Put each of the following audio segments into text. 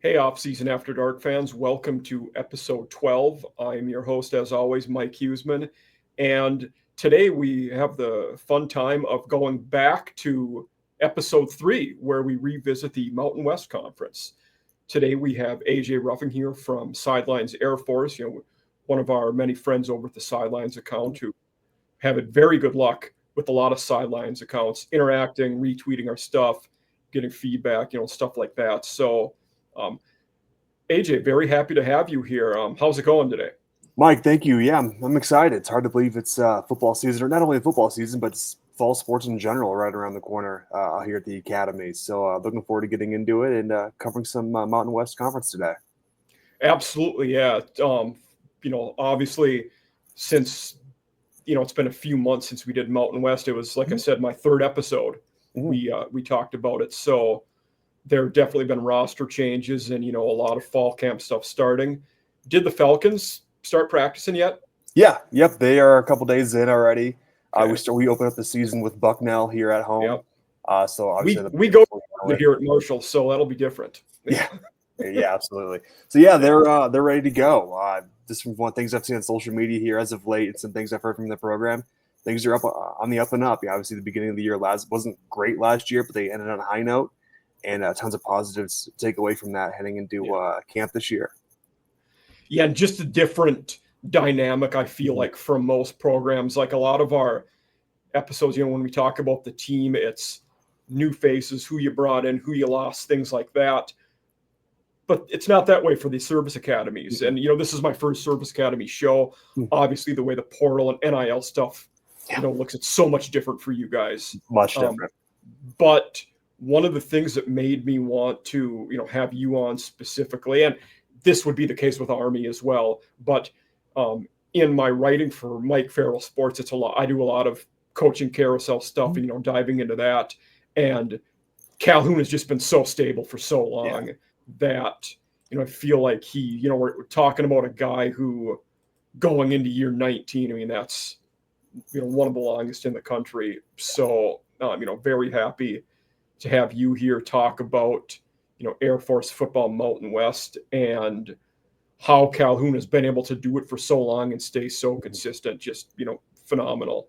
Hey, Off-Season After Dark fans, welcome to episode 12. I'm your host, as always, Mike Huseman. And today we have the fun time of going back to episode 3, where we revisit the Mountain West Conference. Today we have AJ Ruffing here from Sidelines-Air Force, one of our many friends over at the Sidelines account who have had very good luck with a lot of Sidelines accounts, interacting, retweeting our stuff, getting feedback, stuff like that. So, AJ, very happy to have you here. How's it going today? Mike, thank you. Yeah, I'm excited. It's hard to believe it's football season, or not only football season, but it's fall sports in general right around the corner here at the Academy. So looking forward to getting into it and covering some Mountain West Conference today. Absolutely, yeah. Obviously, since it's been a few months since we did Mountain West. It was, like I said, my third episode. We talked about it. So there have definitely been roster changes and, a lot of fall camp stuff starting. Did the Falcons start practicing yet? Yeah, yep. They are a couple days in already. Okay. We open up the season with Bucknell here at home. Yep. So obviously we go here at Marshall, so that'll be different. Yeah, yeah, absolutely. So yeah, they're ready to go. Just from one things I've seen on social media here as of late, and some things I've heard from the program, things are up on the up and up. Yeah, obviously the beginning of the year wasn't great last year, but they ended on a high note, and tons of positives to take away from that heading into camp this year. Yeah, and just a different dynamic, I feel like, from most programs. Like a lot of our episodes, when we talk about the team, it's new faces, who you brought in, who you lost, things like that. But it's not that way for the service academies. And, this is my first service academy show. Obviously, the way the portal and NIL stuff, looks, it's so much different for you guys. Much different. But one of the things that made me want to, have you on specifically, and this would be the case with Army as well, but in my writing for Mike Farrell Sports, it's a lot. I do a lot of coaching carousel stuff, and, diving into that. And Calhoun has just been so stable for so long that, I feel like we're talking about a guy who going into year 19, I mean, that's, one of the longest in the country. So, very happy to have you here talk about, Air Force football Mountain West and how Calhoun has been able to do it for so long and stay so consistent. Just, phenomenal.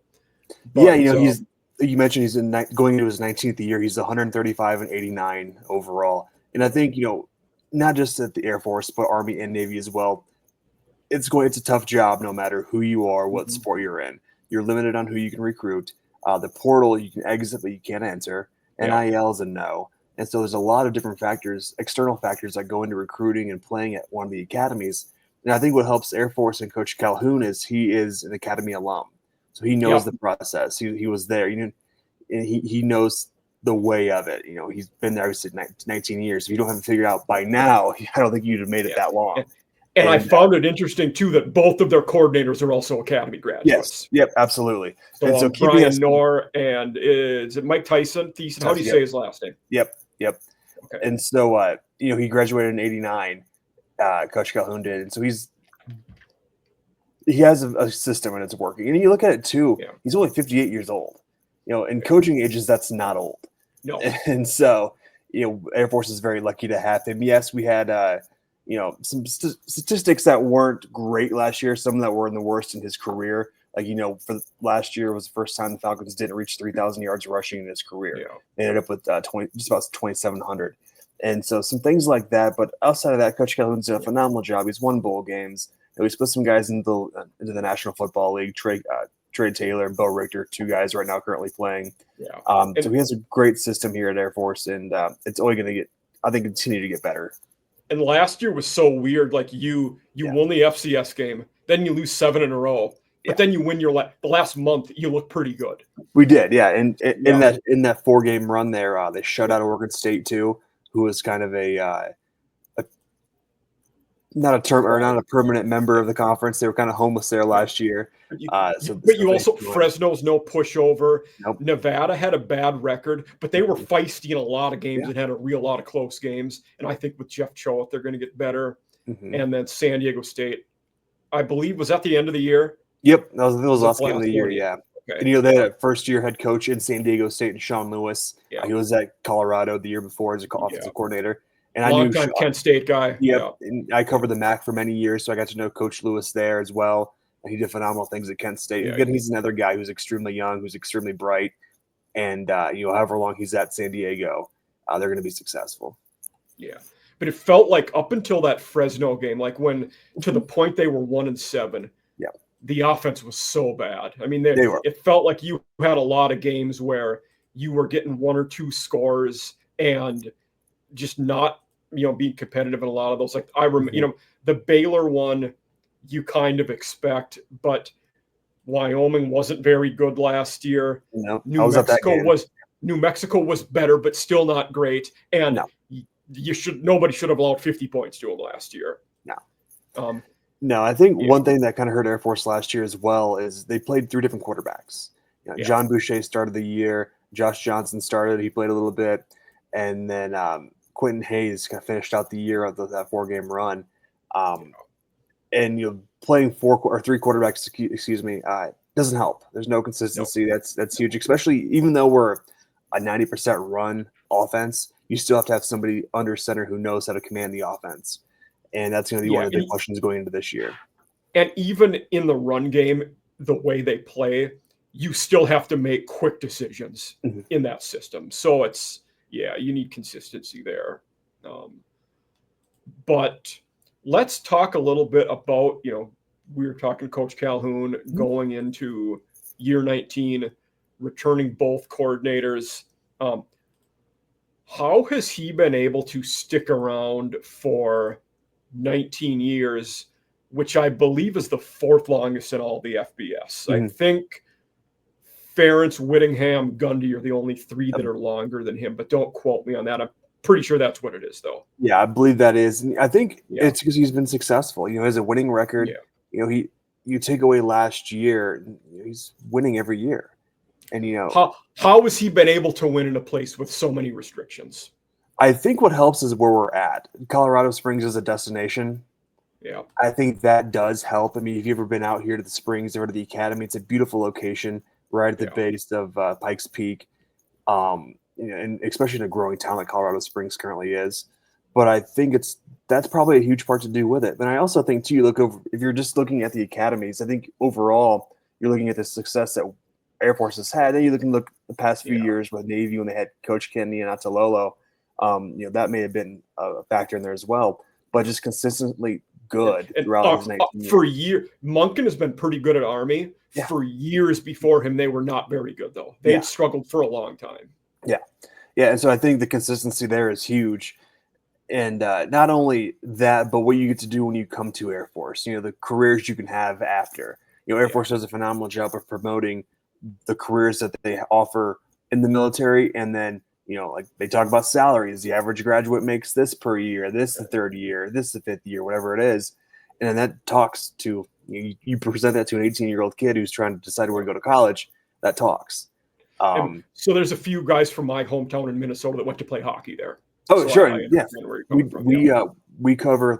But, you mentioned he's going into his 19th year. He's 135 and 89 overall. And I think, not just at the Air Force, but Army and Navy as well. It's a tough job no matter who you are, what sport you're in. You're limited on who you can recruit. The portal, you can exit, but you can't enter. NIL is a no. And so there's a lot of different factors, external factors that go into recruiting and playing at one of the academies. And I think what helps Air Force and Coach Calhoun is he is an academy alum. So he knows the process. He was there. And he knows the way of it. He's been there 19 years. If you don't have it figured out by now, I don't think you'd have made it that long. And I found it interesting, too, that both of their coordinators are also academy graduates. Yes. Yep, absolutely. So Brian Knorr and is it Mike Tyson? How do you say his last name? Yep. Okay. And so, he graduated in 89, Coach Calhoun did. And so he has a system and it's working. And you look at it, too, he's only 58 years old. In coaching ages, that's not old. No. And so, Air Force is very lucky to have him. Yes, we had, some statistics that weren't great last year, some that were in the worst in his career. Like, for last year was the first time the Falcons didn't reach 3,000 yards rushing in his career. Yeah. They ended up with just about 2,700. And so some things like that. But outside of that, Coach Calhoun's done a phenomenal job. He's won bowl games. He's put some guys into the National Football League. Trey Taylor and Bo Richter, two guys right now currently playing. Yeah. So he has a great system here at Air Force, and it's only going to continue to get better. And last year was so weird. Like you won the FCS game, then you lose 7 in a row. But then you win the last month. You look pretty good. We did, yeah. And in that 4-game run there, they shut out Oregon State too, who was kind of not a permanent member of the conference. They were kind of homeless there last year. Fresno's no pushover. Nope. Nevada had a bad record, but they were feisty in a lot of games and had a lot of close games. And I think with Jeff Choate, they're going to get better. And then San Diego State, I believe, was at the end of the year. Yep, that was last game of the year, yeah. Okay. And they had a first-year head coach in San Diego State, and Sean Lewis. Yeah. He was at Colorado the year before as an offensive coordinator. And I knew Longtime Kent State guy. Yep. Yeah. And I covered the MAC for many years, so I got to know Coach Lewis there as well. And he did phenomenal things at Kent State. Yeah. Again, he's another guy who's extremely young, who's extremely bright. And, however long he's at San Diego, they're going to be successful. Yeah. But it felt like up until that Fresno game, like when to the point they were 1-7, yeah, the offense was so bad. I mean, they were. It felt like you had a lot of games where you were getting 1 or 2 scores and just not, being competitive in a lot of those. Like I remember, the Baylor one, you kind of expect, but Wyoming wasn't very good last year. No, New Mexico was better, but still not great. And nobody should have allowed 50 points to them last year. No. No, I think one thing that kind of hurt Air Force last year as well is they played 3 different quarterbacks. John Boucher started the year. Josh Johnson started. He played a little bit. And then Quentin Hayes kind of finished out the year of that 4-game run. And playing 3 quarterbacks, doesn't help. There's no consistency. Nope. That's huge, especially even though we're a 90% run offense, you still have to have somebody under center who knows how to command the offense. And that's going to be one of the big questions going into this year. And even in the run game, the way they play, you still have to make quick decisions in that system. So it's, you need consistency there. But let's talk a little bit about, we were talking Coach Calhoun going into year 19, returning both coordinators. How has he been able to stick around for 19 years, which I believe is the 4th longest in all the FBS? I think Ferentz, Whittingham, Gundy are the only 3 that are longer than him, but don't quote me on that. I'm pretty sure that's what it is, though. Yeah, I believe that is. And I think it's because he's been successful. He has a winning record. You take away last year, he's winning every year. And how has he been able to win in a place with so many restrictions? I think what helps is where we're at. Colorado Springs is a destination. Yeah, I think that does help. I mean, if you've ever been out here to the Springs or to the Academy, it's a beautiful location right at the base of Pikes Peak. And especially in a growing town like Colorado Springs currently is. But I think that's probably a huge part to do with it. But I also think too, if you're just looking at the academies, I think overall you're looking at the success that Air Force has had. Then you look the past few years with Navy when they had Coach Kennedy and Atalolo. That may have been a factor in there as well. But just consistently good throughout his 19 years. For years, Monken has been pretty good at Army. Yeah. For years before him, they were not very good, though. They had struggled for a long time. Yeah. Yeah, and so I think the consistency there is huge. And not only that, but what you get to do when you come to Air Force, the careers you can have after. Air Force does a phenomenal job of promoting the careers that they offer in the military. And then, like they talk about salaries. The average graduate makes this per year, this the 3rd year, this the 5th year, whatever it is. And then that talks to, you present that to an 18-year-old kid who's trying to decide where to go to college, that talks. So there's a few guys from my hometown in Minnesota that went to play hockey there. Oh, so sure. We cover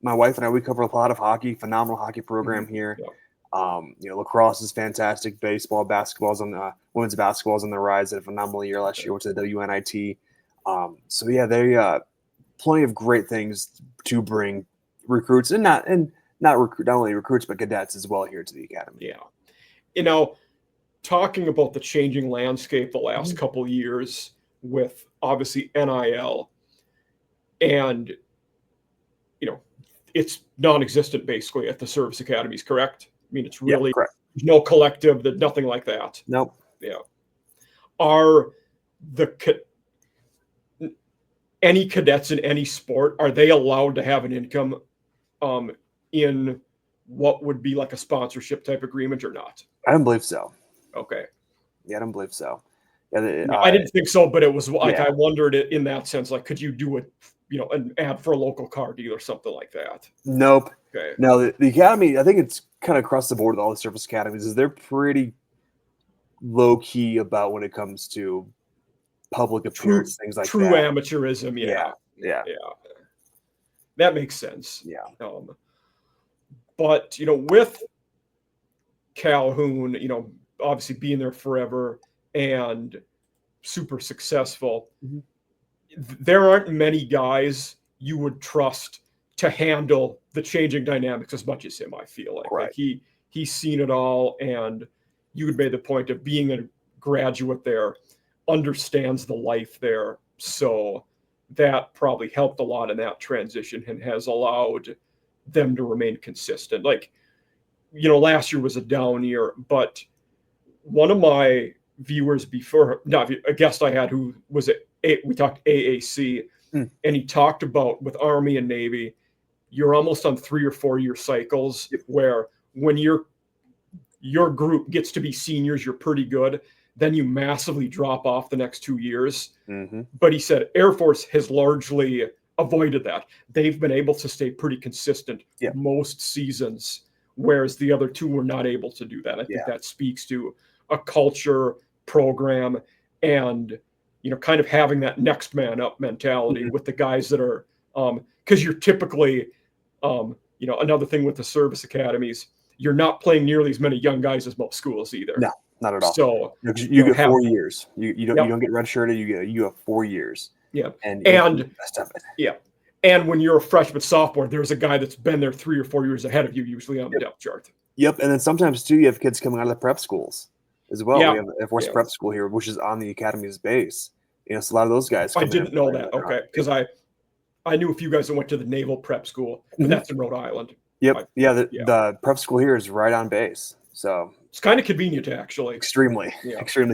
my wife and I, we cover a lot of hockey, phenomenal hockey program here. Yeah. Lacrosse is fantastic. Baseball, basketball's on the women's basketball's on the rise. Had a phenomenal year last year. Went to the WNIT. They plenty of great things to bring recruits and not only recruits but cadets as well here to the academy. Yeah, talking about the changing landscape the last couple of years with obviously NIL, and it's non-existent basically at the service academies, correct? I mean, it's really there's no collective, there's nothing like that. Nope. Yeah. Are any cadets in any sport, are they allowed to have an income in what would be like a sponsorship type agreement or not? I don't believe so. Okay. Yeah, I don't believe so. I didn't think so, but it was like I wondered it in that sense. Like, could you do an ad for a local car deal or something like that? Nope. Okay. Now the academy, I think it's kind of across the board with all the service academies, is they're pretty low key about when it comes to public appearance, things like true that. Amateurism. Yeah. That makes sense. Yeah. But with Calhoun, obviously being there forever and super successful, there aren't many guys you would trust to handle the changing dynamics as much as him. I feel like, Right. he's seen it all, and you had made the point of being a graduate there, understands the life there, so that probably helped a lot in that transition and has allowed them to remain consistent. Like, last year was a down year, but one of my viewers before, not a guest I had who was we talked AAC, and he talked about with Army and Navy, you're almost on 3 or 4 year cycles where when your group gets to be seniors, you're pretty good. Then you massively drop off the next 2 years. Mm-hmm. But he said Air Force has largely avoided that. They've been able to stay pretty consistent most seasons, whereas the other two were not able to do that. I think that speaks to a culture, program, and kind of having that next man up mentality with the guys that are because you're typically another thing with the service academies, you're not playing nearly as many young guys as most schools either. No, not at all. So you get 4 years. You don't get redshirted. You have 4 years. Yeah, and and when you're a freshman sophomore, there's a guy that's been there 3 or 4 years ahead of you, usually on the depth chart. Yep, and then sometimes too, you have kids coming out of the prep schools as well. Yeah. We have Air Force prep school here, which is on the academy's base. So a lot of those guys. I didn't know that. Okay, because I knew a few guys that went to the Naval Prep School, but that's in Rhode Island. Yep. The prep school here is right on base, so it's kind of convenient, actually. Extremely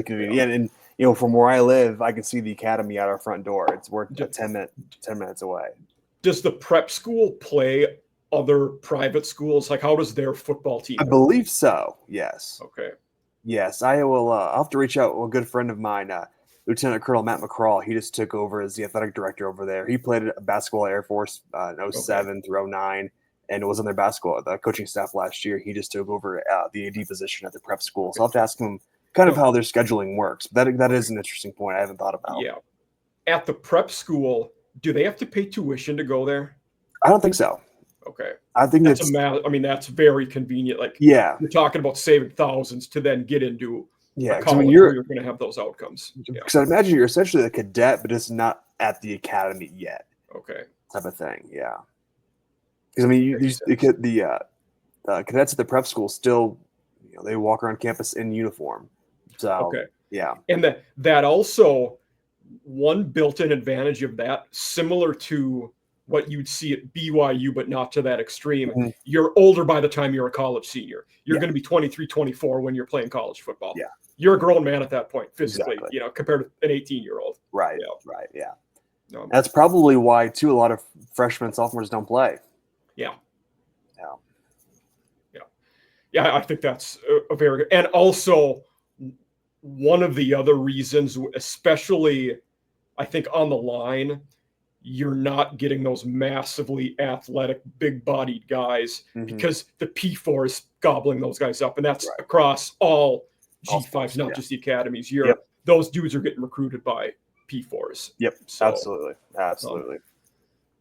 convenient. Yeah, and from where I live, I can see the academy out our front door. We're 10 minutes away. Does the prep school play other private schools? Like, how does their football team I believe so. Yes. Okay. Yes, I will. I'll have to reach out to a good friend of mine, Lieutenant Colonel Matt McCraw. He just took over as the athletic director over there. He played basketball at Air Force in 07 through 09, and was on their basketball coaching staff last year. He just took over the AD position at the prep school. So I'll have to ask him kind of how their scheduling works. That is an interesting point I haven't thought about. Yeah. At the prep school, do they have to pay tuition to go there? I don't think so. Okay. I think that's very convenient. Like, you're talking about saving thousands to then get into a college where you're going to have those outcomes. Because I imagine you're essentially a cadet, but it's not at the academy yet. Okay. Type of thing. Yeah. Because the cadets at the prep school still, they walk around campus in uniform. So and that also, one built-in advantage of that, similar to what you'd see at BYU, but not to that extreme. Mm-hmm. You're older by the time you're a college senior. You're going to be 23, 24 when you're playing college football. Yeah. You're a grown man at that point, physically, compared to an 18-year-old. Right. Yeah. That's probably why, too, a lot of freshmen and sophomores don't play. Yeah, I think that's a very good. And also, one of the other reasons, especially, I think, on the line, you're not getting those massively athletic, big-bodied guys because the P4 is gobbling those guys up, and that's across all G5s, not just the academies. Those dudes are getting recruited by P4s. Yep, so, absolutely.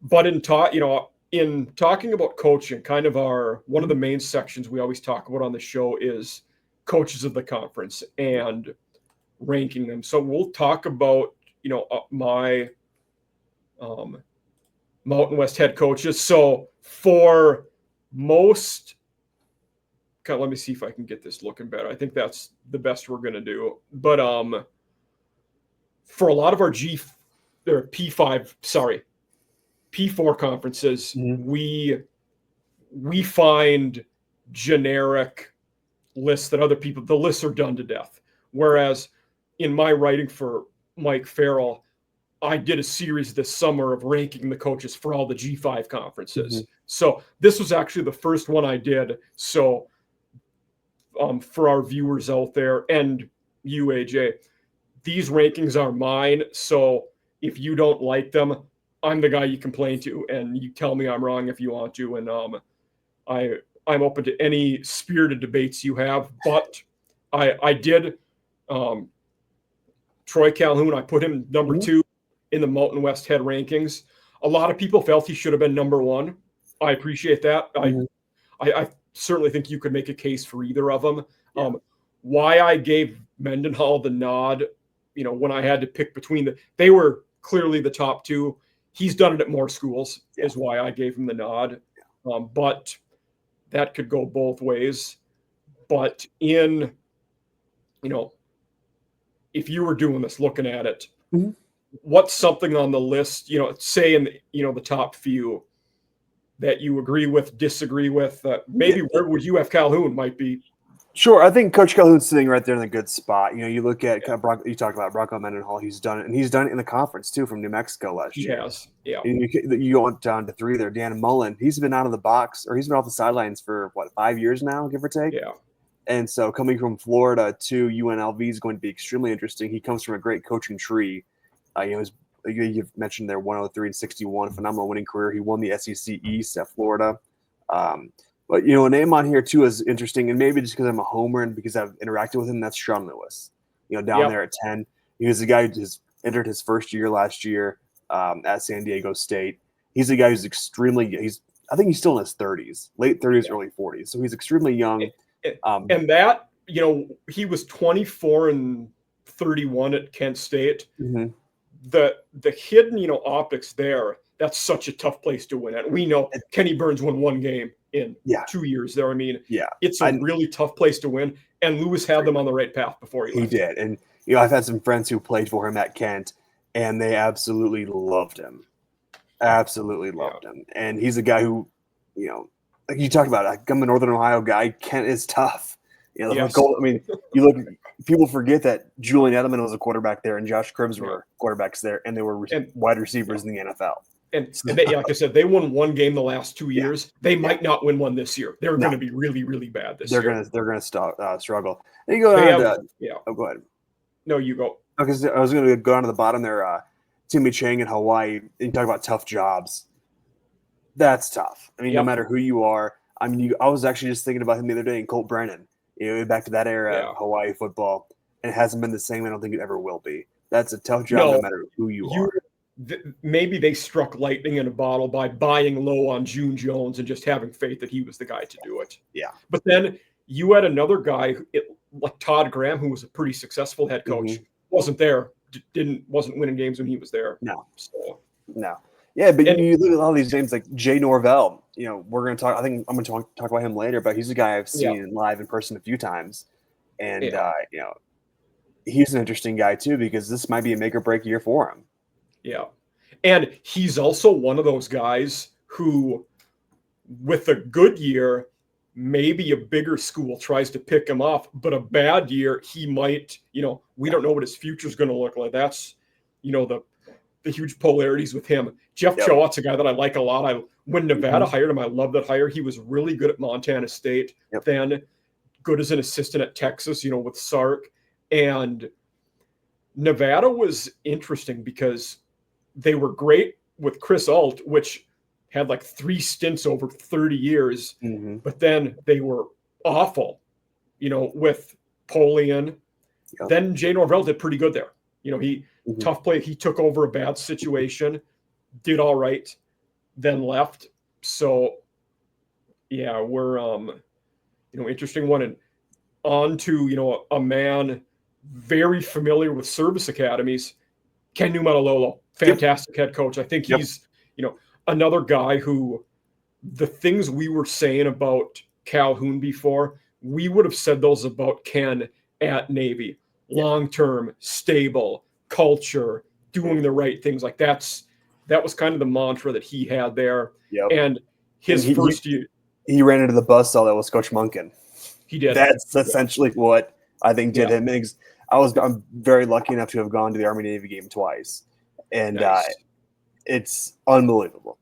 But in talking about coaching, kind of one of the main sections we always talk about on the show is coaches of the conference and ranking them. So we'll talk about my Mountain West head coaches. So for most, let me see if I can get this looking better. I think that's the best we're going to do. But for a lot of our P4 conferences, we find generic lists that other people, the lists are done to death. Whereas in my writing for Mike Farrell, I did a series this summer of ranking the coaches for all the G5 conferences. So this was actually the first one I did. So for our viewers out there and you, AJ, these rankings are mine. So if you don't like them, I'm the guy you complain to, and you tell me I'm wrong if you want to. And I'm open to any spirited debates you have. But I did Troy Calhoun. I put him number 2 in the Mountain West head rankings. A lot of people felt he should have been number 1. I appreciate that. I certainly think you could make a case for either of them. Why I gave Mendenhall the nod, when I had to pick between they were clearly the top two. He's done it at more schools, is why I gave him the nod. But that could go both ways. But in, if you were doing this, looking at it, what's something on the list, say in, the top few that you agree with, disagree with? Maybe where would you have Calhoun might be? Sure, I think Coach Calhoun's sitting right there in a good spot. You look at you talked about Bronco Mendenhall. He's done it, and he's done it in the conference too, from New Mexico last year. Yes, yeah. And you go down to three there. Dan Mullen, he's been out of the box, or he's been off the sidelines for 5 years now, give or take. Yeah. And so coming from Florida to UNLV is going to be extremely interesting. He comes from a great coaching tree. You've mentioned their 103-61 phenomenal winning career. He won the SEC East at Florida. But, a name on here, too, is interesting, and maybe just because I'm a homer and because I've interacted with him, that's Sean Lewis, down there at 10. He was a guy who just entered his first year last year at San Diego State. He's a guy who's I think he's still in his 30s, late 30s, early 40s. So he's extremely young. And that, he was 24 and 31 at Kent State. Mm-hmm. The hidden, optics there, that's such a tough place to win at. We know Kenny Burns won one game in 2 years there. I mean, it's a really tough place to win. And Lewis had them on the right path before he left. He did. And, I've had some friends who played for him at Kent, and they absolutely loved him. Absolutely loved him. And he's a guy who, like you talked about, I'm a Northern Ohio guy. Kent is tough. People forget that Julian Edelman was a quarterback there and Josh Cribbs were quarterbacks there, and they were wide receivers in the NFL. And they, like I said, they won one game the last 2 years. They might not win one this year. They're going to be really, really bad this year. They're going to struggle. And you go down go ahead. No, you go. Okay, I was going to go down to the bottom there. Timmy Chang in Hawaii. And you talk about tough jobs. That's tough. I mean, no matter who you are. I mean, I was actually just thinking about him the other day, and Colt Brennan. Back to that era of Hawaii football, and it hasn't been the same. I don't think it ever will be. That's a tough job, no matter who you are. Maybe they struck lightning in a bottle by buying low on June Jones and just having faith that he was the guy to do it. Yeah. But then you had another guy like Todd Graham, who was a pretty successful head coach, wasn't there, wasn't winning games when he was there. No. So. No. Yeah, but you look at all these names like Jay Norvell. We're going to talk. I think I'm going to talk about him later, but he's a guy I've seen live in person a few times, and he's an interesting guy too because this might be a make or break year for him. Yeah, and he's also one of those guys who, with a good year, maybe a bigger school tries to pick him off, but a bad year he might. We don't know what his future is going to look like. That's the huge polarities with him. Jeff Choate's a guy that I like a lot. When Nevada hired him, I love that hire. He was really good at Montana State, then good as an assistant at Texas, with Sark. And Nevada was interesting because they were great with Chris Alt, which had like 3 stints over 30 years, but then they were awful, with Polian. Then Jay Norvell did pretty good there. Tough play. He took over a bad situation, did all right, then left. So, we're, interesting one. And on to, a man very familiar with service academies, Ken Numatalolo, fantastic head coach. I think he's, another guy who the things we were saying about Calhoun before, we would have said those about Ken at Navy. Long-term, stable, culture, doing the right things. Like that was kind of the mantra that he had there. And first year, he ran into the buzzsaw that was Coach Munkin. He did. That's essentially what I think did him. I'm very lucky enough to have gone to the Army Navy game twice, and it's unbelievable.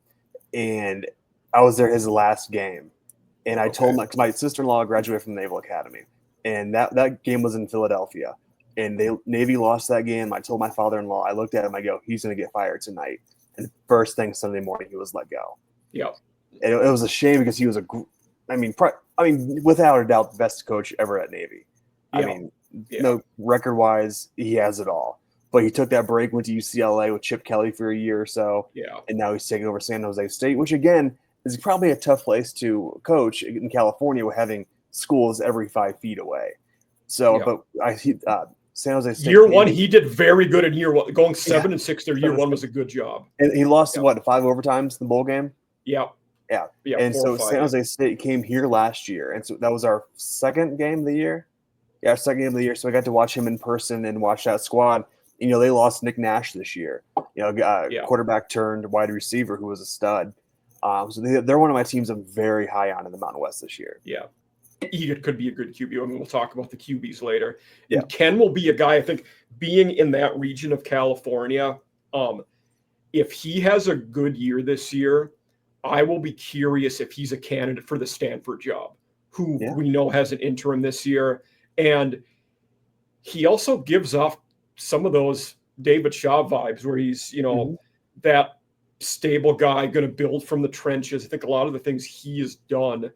And I was there his last game, and I told my sister-in-law graduated from the Naval Academy, and that game was in Philadelphia. And Navy lost that game. I told my father-in-law, I looked at him, I go, he's going to get fired tonight. And first thing Sunday morning, he was let go. Yeah. And it was a shame because he was without a doubt, the best coach ever at Navy. No record-wise, he has it all. But he took that break, went to UCLA with Chip Kelly for a year or so. Yeah. And now he's taking over San Jose State, which, again, is probably a tough place to coach in California with having schools every 5 feet away. So, but San Jose State. Year one, he did very good in year one. Going 7-6 their year one was a good job. And he lost, 5 overtimes in the bowl game? Yeah. And so San Jose State came here last year. And so that was our second game of the year. Yeah, our second game of the year. So I got to watch him in person and watch that squad. They lost Nick Nash this year. Quarterback turned wide receiver who was a stud. So they're one of my teams I'm very high on in the Mountain West this year. Yeah. Egan could be a good QB. I mean, we'll talk about the QBs later. Yeah. And Ken will be a guy, I think, being in that region of California, if he has a good year this year, I will be curious if he's a candidate for the Stanford job, who we know has an interim this year. And he also gives off some of those David Shaw vibes where he's, that stable guy going to build from the trenches. I think a lot of the things he has done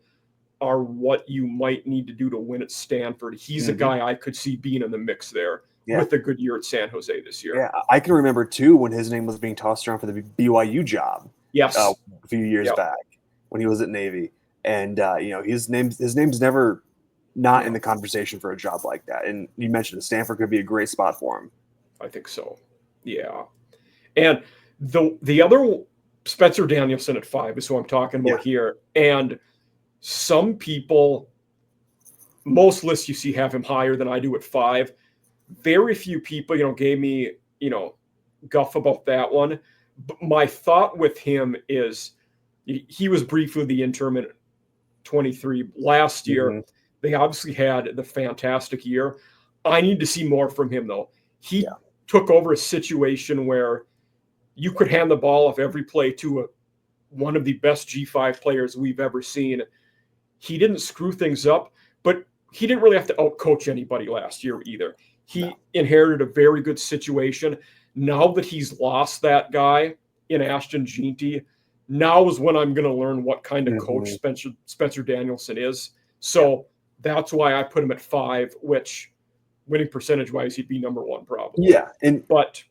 are what you might need to do to win at Stanford. He's a guy I could see being in the mix there with a good year at San Jose this year. Yeah, I can remember, too, when his name was being tossed around for the BYU job. Yes. A few years back when he was at Navy. And, his name's never not in the conversation for a job like that. And you mentioned Stanford could be a great spot for him. I think so. Yeah. And the other, Spencer Danielson at 5 is who I'm talking about here. And some people, most lists you see have him higher than I do at 5. Very few people, gave me, guff about that one. But my thought with him is he was briefly the interim at 23 last year. They obviously had the fantastic year. I need to see more from him, though. He took over a situation where you could hand the ball off every play to one of the best G5 players we've ever seen. He didn't screw things up, but he didn't really have to outcoach anybody last year either. He inherited a very good situation. Now that he's lost that guy in Ashton Jeanty, now is when I'm going to learn what kind of coach Spencer Danielson is. So that's why I put him at 5, which winning percentage-wise, he'd be number 1 probably. Yeah, but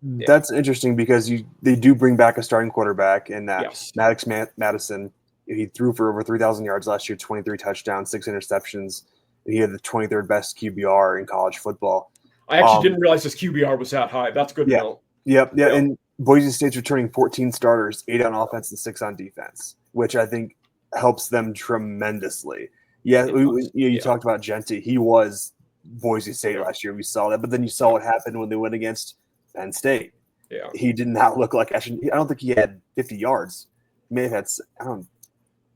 that's interesting because they do bring back a starting quarterback in that Maddox Madison. He threw for over 3,000 yards last year, 23 touchdowns, 6 interceptions. He had the 23rd best QBR in college football. I actually didn't realize his QBR was that high. That's good to know. Yep. And Boise State's returning 14 starters, 8 on offense and 6 on defense, which I think helps them tremendously. Yeah, you talked about Jeanty. He was Boise State last year. We saw that. But then you saw what happened when they went against Penn State. Yeah. He did not look like – actually, I don't think he had 50 yards. He may have had –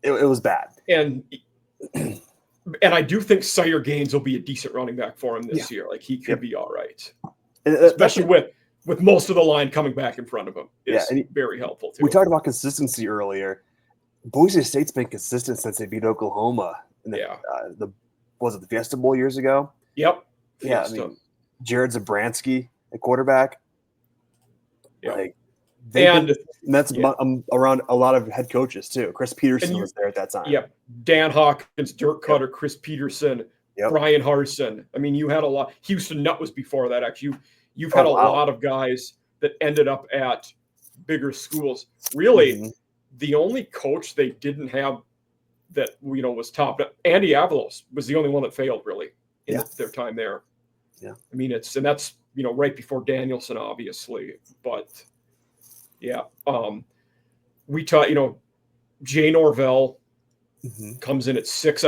it was bad. And I do think Sire Gaines will be a decent running back for him this year. Like, he could be all right. Especially with most of the line coming back in front of him. It's very helpful, too. We talked about consistency earlier. Boise State's been consistent since they beat Oklahoma in the Fiesta Bowl years ago? Yep. Yeah, Jared Zabransky at quarterback. Yeah. That's around a lot of head coaches, too. Chris Peterson was there at that time. Yep. Dan Hawkins, Dirk Cutter, Chris Peterson, Brian Harson. I mean, you had a lot. Houston Nutt was before that, actually. You've had a lot of guys that ended up at bigger schools. Really, the only coach they didn't have that was top. Andy Avalos was the only one that failed, really, in their time there. Yeah. I mean, that's right before Danielson, obviously. But, we taught, Jay Norvell comes in at 6.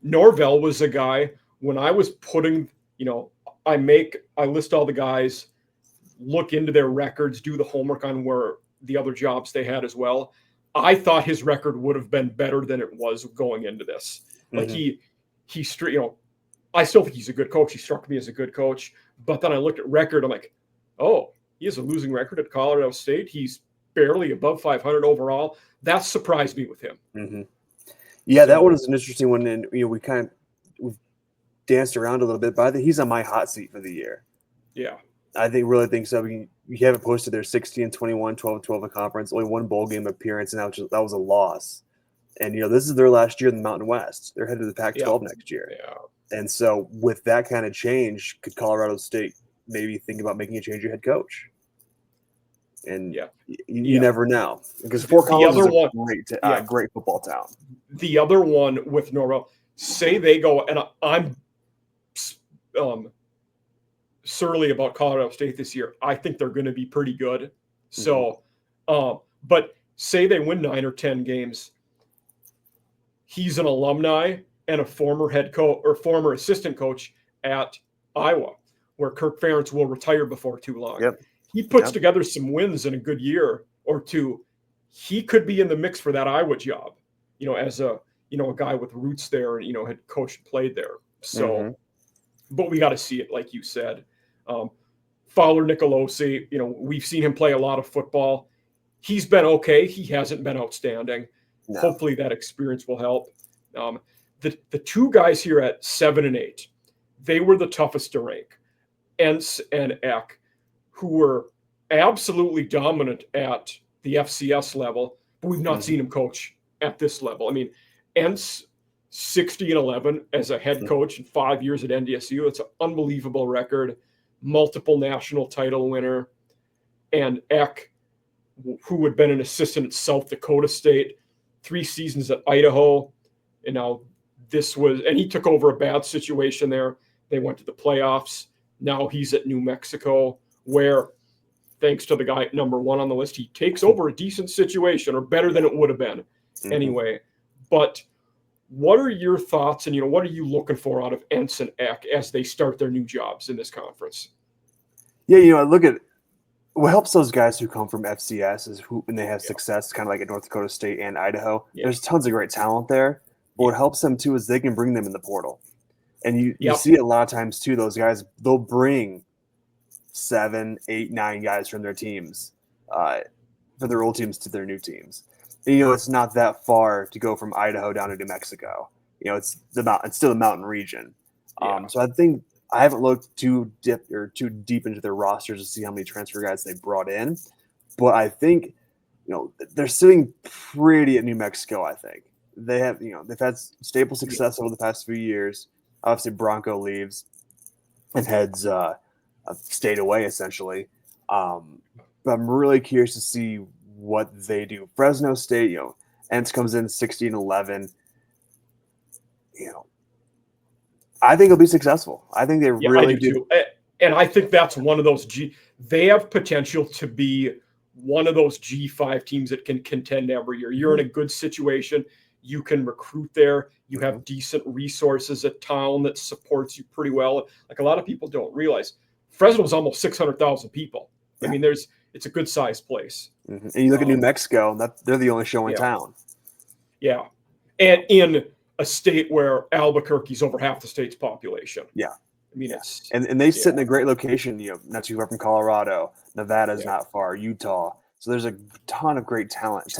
Norvell was a guy, when I was putting, I list all the guys, look into their records, do the homework on where the other jobs they had as well. I thought his record would have been better than it was going into this. Like I still think he's a good coach. He struck me as a good coach, but then I looked at record. I'm like, oh, he has a losing record at Colorado State. He's barely above 500 overall. That surprised me with him. Yeah, that one is an interesting one. And, we've danced around a little bit, but I think he's on my hot seat for the year. Yeah. I really think so. You haven't posted their 16-21, 12-12 in conference, only 1 bowl game appearance, and that was a loss. And, this is their last year in the Mountain West. They're headed to the Pac-12 next year. Yeah. And so with that kind of change, could Colorado State maybe think about making a change of head coach? And you never know. Because Fort Collins is a great football town. The other one with Norvell, say they go, and I'm surly about Colorado State this year. I think they're going to be pretty good. So, but say they win 9 or 10 games. He's an alumni and a former head coach or former assistant coach at Iowa, where Kirk Ferentz will retire before too long. Yep. He puts together some wins in a good year or two. He could be in the mix for that Iowa job, as a guy with roots there and, had coached and played there. So, but we got to see it, like you said. Fowler Nicolosi, we've seen him play a lot of football. He's been okay. He hasn't been outstanding. No. Hopefully that experience will help. The two guys here at 7 and 8, they were the toughest to rank. Entz and Eck, who were absolutely dominant at the FCS level, but we've not seen him coach at this level. I mean, Entz 60-11 as a head coach in 5 years at NDSU. It's an unbelievable record. Multiple national title winner. And Eck, who had been an assistant at South Dakota State, 3 seasons at Idaho. And now and he took over a bad situation there. They went to the playoffs. Now he's at New Mexico, where, thanks to the guy at number 1 on the list, he takes over a decent situation, or better than it would have been anyway. But what are your thoughts, and what are you looking for out of Entz and Eck as they start their new jobs in this conference? Yeah, I look at what helps those guys who come from FCS is when they have success, kind of like at North Dakota State and Idaho. There's tons of great talent there. But what helps them too is they can bring them in the portal. And you see it a lot of times too, those guys, they'll bring 7, 8, 9 guys from their teams, for their old teams to their new teams. And, it's not that far to go from Idaho down to New Mexico. It's still the mountain region. So I think I haven't looked too deep into their rosters to see how many transfer guys they brought in, but I think they're sitting pretty at New Mexico. I think they have they've had stable success over the past few years. Obviously, Bronco leaves and heads stayed away essentially. But I'm really curious to see what they do. Fresno State, Entz comes in 16-11. I think it'll be successful. I think they really do. And I think that's one of those they have potential to be one of those G5 teams that can contend every year. You're in a good situation. You can recruit there. You have decent resources at town that supports you pretty well. Like a lot of people don't realize, Fresno's almost 600,000 people. I mean, it's a good sized place. And you look at New Mexico, they're the only show in town. Yeah. And in a state where Albuquerque's over half the state's population. Yeah. I mean, it's and they sit in a great location, not too far from Colorado. Nevada's not far, Utah. So there's a ton of great talent.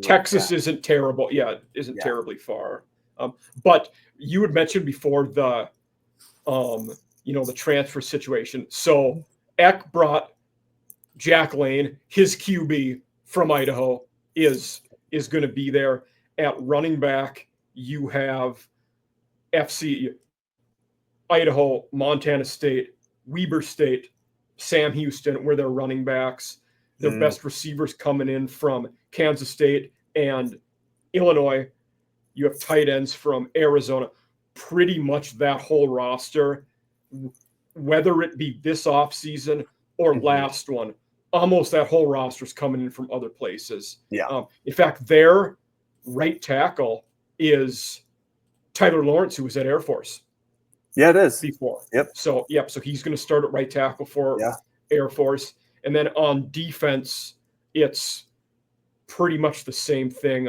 Texas isn't terrible. Yeah, it isn't terribly far. But you had mentioned before the transfer situation. So Eck brought Jack Lane, his QB from Idaho, is going to be there. At running back, you have FC Idaho, Montana State, Weber State, Sam Houston, where they're running backs. Their best receivers coming in from Kansas State and Illinois. You have tight ends from Arizona. Pretty much that whole roster, whether it be this offseason or last one, almost that whole roster is coming in from other places. Yeah. In fact, their right tackle is Tyler Lawrence, who was at Air Force. Yeah, it is. Before. Yep. So he's going to start at right tackle for Air Force. And then on defense, it's pretty much the same thing.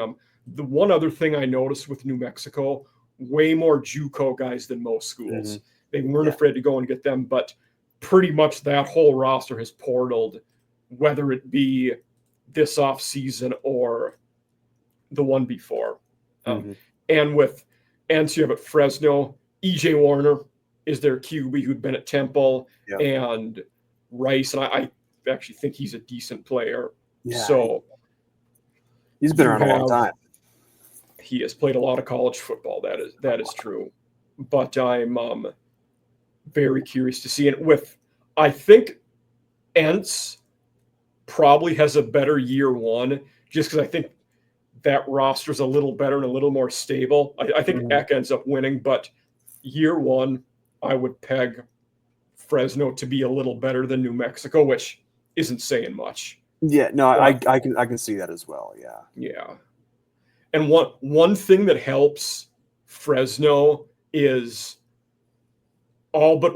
The one other thing I noticed with New Mexico, way more JUCO guys than most schools. They weren't afraid to go and get them, but pretty much that whole roster has portaled, whether it be this offseason or the one before. And with Entz, you have at Fresno, EJ Warner is their QB who'd been at Temple, and Rice, and I actually think he's a decent player. Yeah, so he's been around a long time. He has played a lot of college football. That is true. But I'm very curious to see it. I think Entz probably has a better year one, just because I think that roster's a little better and a little more stable. I think Eck ends up winning, but year one, I would peg Fresno to be a little better than New Mexico, which isn't saying much. Yeah, no, I can see that as well. Yeah. Yeah. And one thing that helps Fresno is all but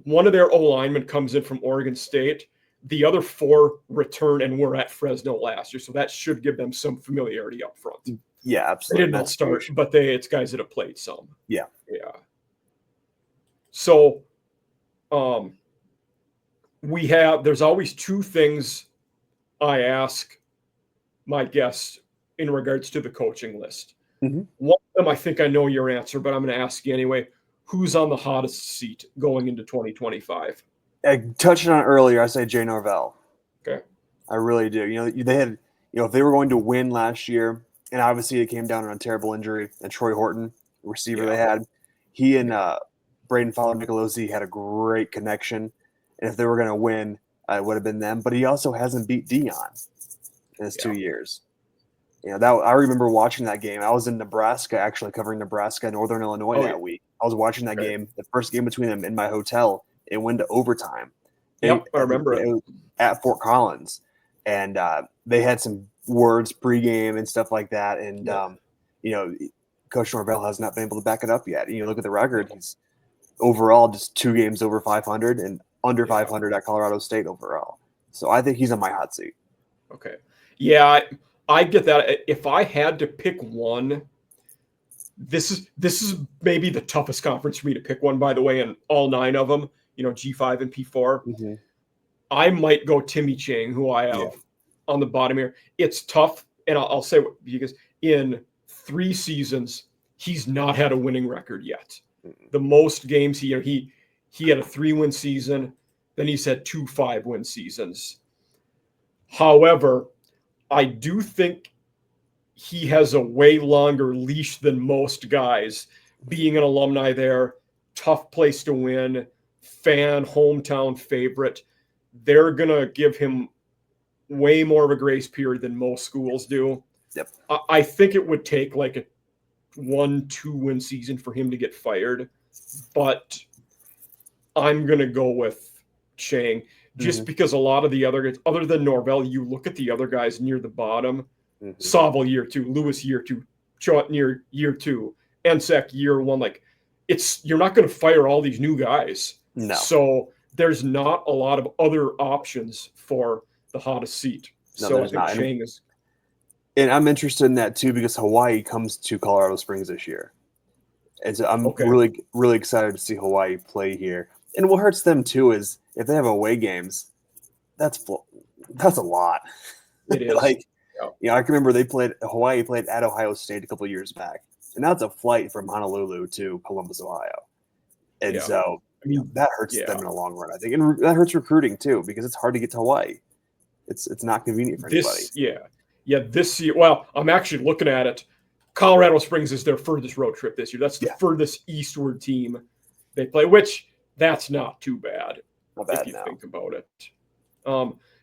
one of their O linemen comes in from Oregon State. The other 4 return and were at Fresno last year, so that should give them some familiarity up front. Yeah, absolutely. They didn't all start, but it's guys that have played some. Yeah. Yeah. So there's always 2 things I ask my guests in regards to the coaching list. Mm-hmm. One of them, I think I know your answer, but I'm going to ask you anyway. Who's on the hottest seat going into 2025? I touched on it earlier. I say Jay Norvell. Okay. I really do. They had, if they were going to win last year, and obviously it came down on a terrible injury, and Troy Horton, the receiver they had, he and Braden Fowler-Nicolosi had a great connection. And if they were going to win, it would have been them. But he also hasn't beat Dion in his 2 years. I remember watching that game. I was in Nebraska, actually covering Nebraska and Northern Illinois that week. I was watching that game, the first game between them, in my hotel. It went to overtime. Yep, I remember it. At Fort Collins. And they had some words pregame and stuff like that. And, Coach Norvell has not been able to back it up yet. And you look at the record, he's overall just 2 games over 500 and under 500 at Colorado State overall. So I think he's on my hot seat. Okay. Yeah, I get that. If I had to pick one, this is maybe the toughest conference for me to pick one, by the way, and all 9 of them, G5 and P4. Mm-hmm. I might go Timmy Chang, who I have on the bottom here. It's tough, and I'll say because in 3 seasons, he's not had a winning record yet. Mm-hmm. The most games he had a 3-win season, then he's had 2 5-win seasons. However, I do think he has a way longer leash than most guys, being an alumni there, tough place to win, hometown favorite. They're going to give him way more of a grace period than most schools do. Yep. I think it would take like a 1-2-win season for him to get fired, but I'm going to go with Chang just because a lot of the other guys, other than Norvell, you look at the other guys near the bottom, Saville year 2, Lewis year 2, Chot near year 2, Ensek year 1. Like you're not going to fire all these new guys. No. So there's not a lot of other options for the hottest seat. No, so I think Chang is. And I'm interested in that too because Hawaii comes to Colorado Springs this year. And so I'm really, really excited to see Hawaii play here. And what hurts them too is if they have away games, that's a lot. It is. I can remember Hawaii played at Ohio State a couple of years back. And that's a flight from Honolulu to Columbus, Ohio. And so that hurts them in the long run, I think. And that hurts recruiting too because it's hard to get to Hawaii. It's not convenient for anybody. This year, well, I'm actually looking at it. Colorado Springs is their furthest road trip this year. That's the furthest eastward team they play, which that's not too bad, if you think about it.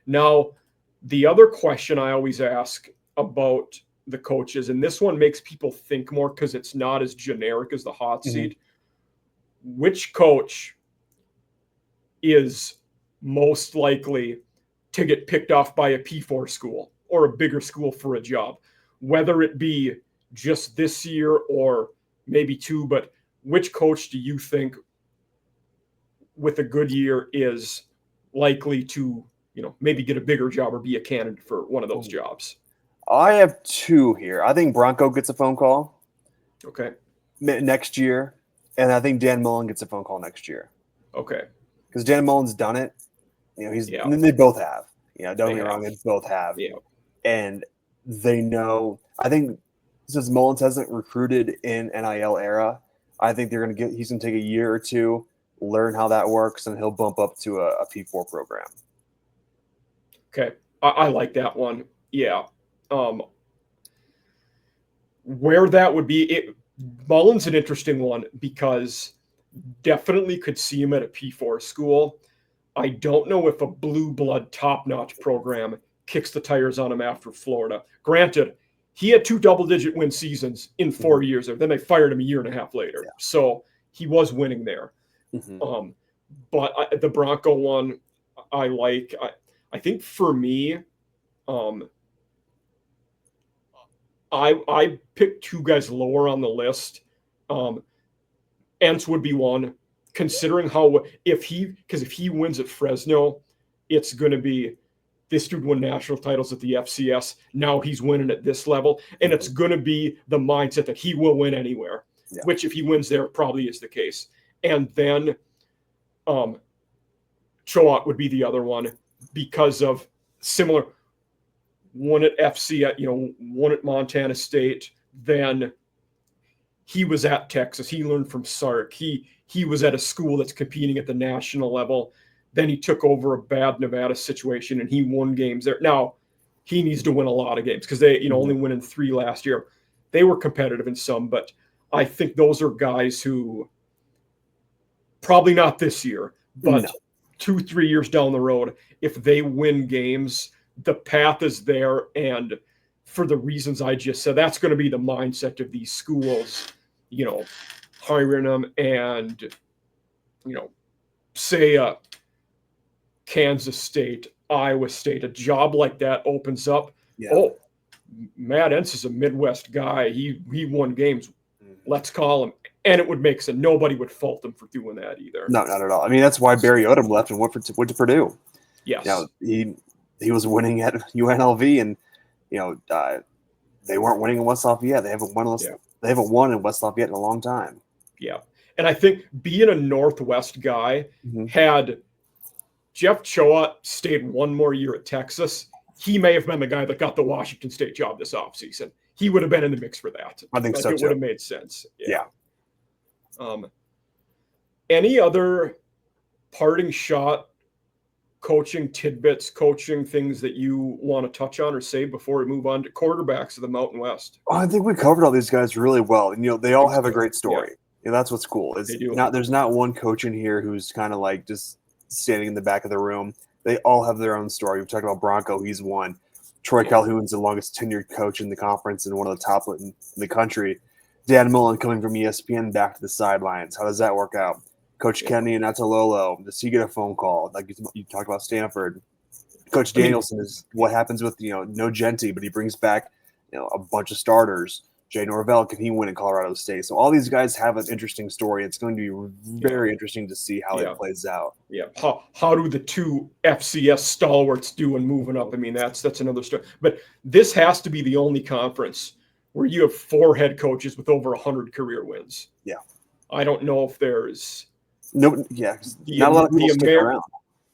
Now, the other question I always ask about the coaches, and this one makes people think more because it's not as generic as the hot seat. Which coach is most likely to get picked off by a P4 school or a bigger school for a job, whether it be just this year or maybe 2, but which coach do you think with a good year is likely to, maybe get a bigger job or be a candidate for one of those jobs? I have 2 here. I think Bronco gets a phone call. Okay. Next year. And I think Dan Mullen gets a phone call next year. Okay. Because Dan Mullen's done it. And they both have. Don't get me wrong, they both have. Yeah. And they know. I think since Mullins hasn't recruited in NIL era, I think he's going to take a year or 2, learn how that works, and he'll bump up to a P4 program. Okay. I like that one. Yeah. Where that would be, Mullen's an interesting one because definitely could see him at a P4 school. I don't know if a blue blood top-notch program kicks the tires on him after Florida. Granted, he had 2 double-digit win seasons in 4 years. Then they fired him a year and a half later. Yeah. So he was winning there. but the Bronco one I like. I think for me, I picked two guys lower on the list. Entz would be one, considering how if he wins at Fresno, it's going to be this dude won national titles at the FCS. Now he's winning at this level, and it's going to be the mindset that he will win anywhere. Yeah. Which, if he wins there, probably is the case. And then, Choate would be the other one because of similar. One at one at Montana State. Then he was at Texas. He learned from Sark. He was at a school that's competing at the national level. Then he took over a bad Nevada situation and he won games there. Now he needs to win a lot of games because they, only win in 3 last year. They were competitive in some, but I think those are guys who probably not this year, but 2-3 years down the road, if they win games, the path is there. And for the reasons I just said, that's going to be the mindset of these schools, hiring them and, say Kansas State, Iowa State, a job like that opens up. Yeah. Oh, Matt Entz is a Midwest guy. He won games. Let's call him. And it would make sense. Nobody would fault him for doing that either. No, not at all. I mean, that's why Barry Odom left and went to Purdue. Yes. He was winning at UNLV, and they weren't winning in West Lafayette. They haven't won in West Lafayette in a long time. Yeah, and I think being a Northwest guy, had Jeff Choate stayed one more year at Texas, he may have been the guy that got the Washington State job this offseason. He would have been in the mix for that. I think so too. It would have made sense. Yeah. Any other parting shot, coaching tidbits, coaching things that you want to touch on or say before we move on to quarterbacks of the Mountain West? I think we covered all these guys really well. And, they all have a great story. Yeah. That's what's cool. There's not one coach in here who's kind of like just standing in the back of the room. They all have their own story. We've talked about Bronco. He's one. Troy Calhoun's the longest tenured coach in the conference and one of the top in the country. Dan Mullen coming from ESPN back to the sidelines. How does that work out? Coach Kenny and Atalolo, does he get a phone call? Like you talked about Stanford. Coach Danielson is what happens with, no Genti, but he brings back, a bunch of starters. Jay Norvell, can he win in Colorado State? So all these guys have an interesting story. It's going to be very interesting to see how it plays out. Yeah. How do the two FCS stalwarts do in moving up? I mean, that's another story. But this has to be the only conference where you have 4 head coaches with over 100 career wins. Yeah. I don't know if there's not a lot of people stick around.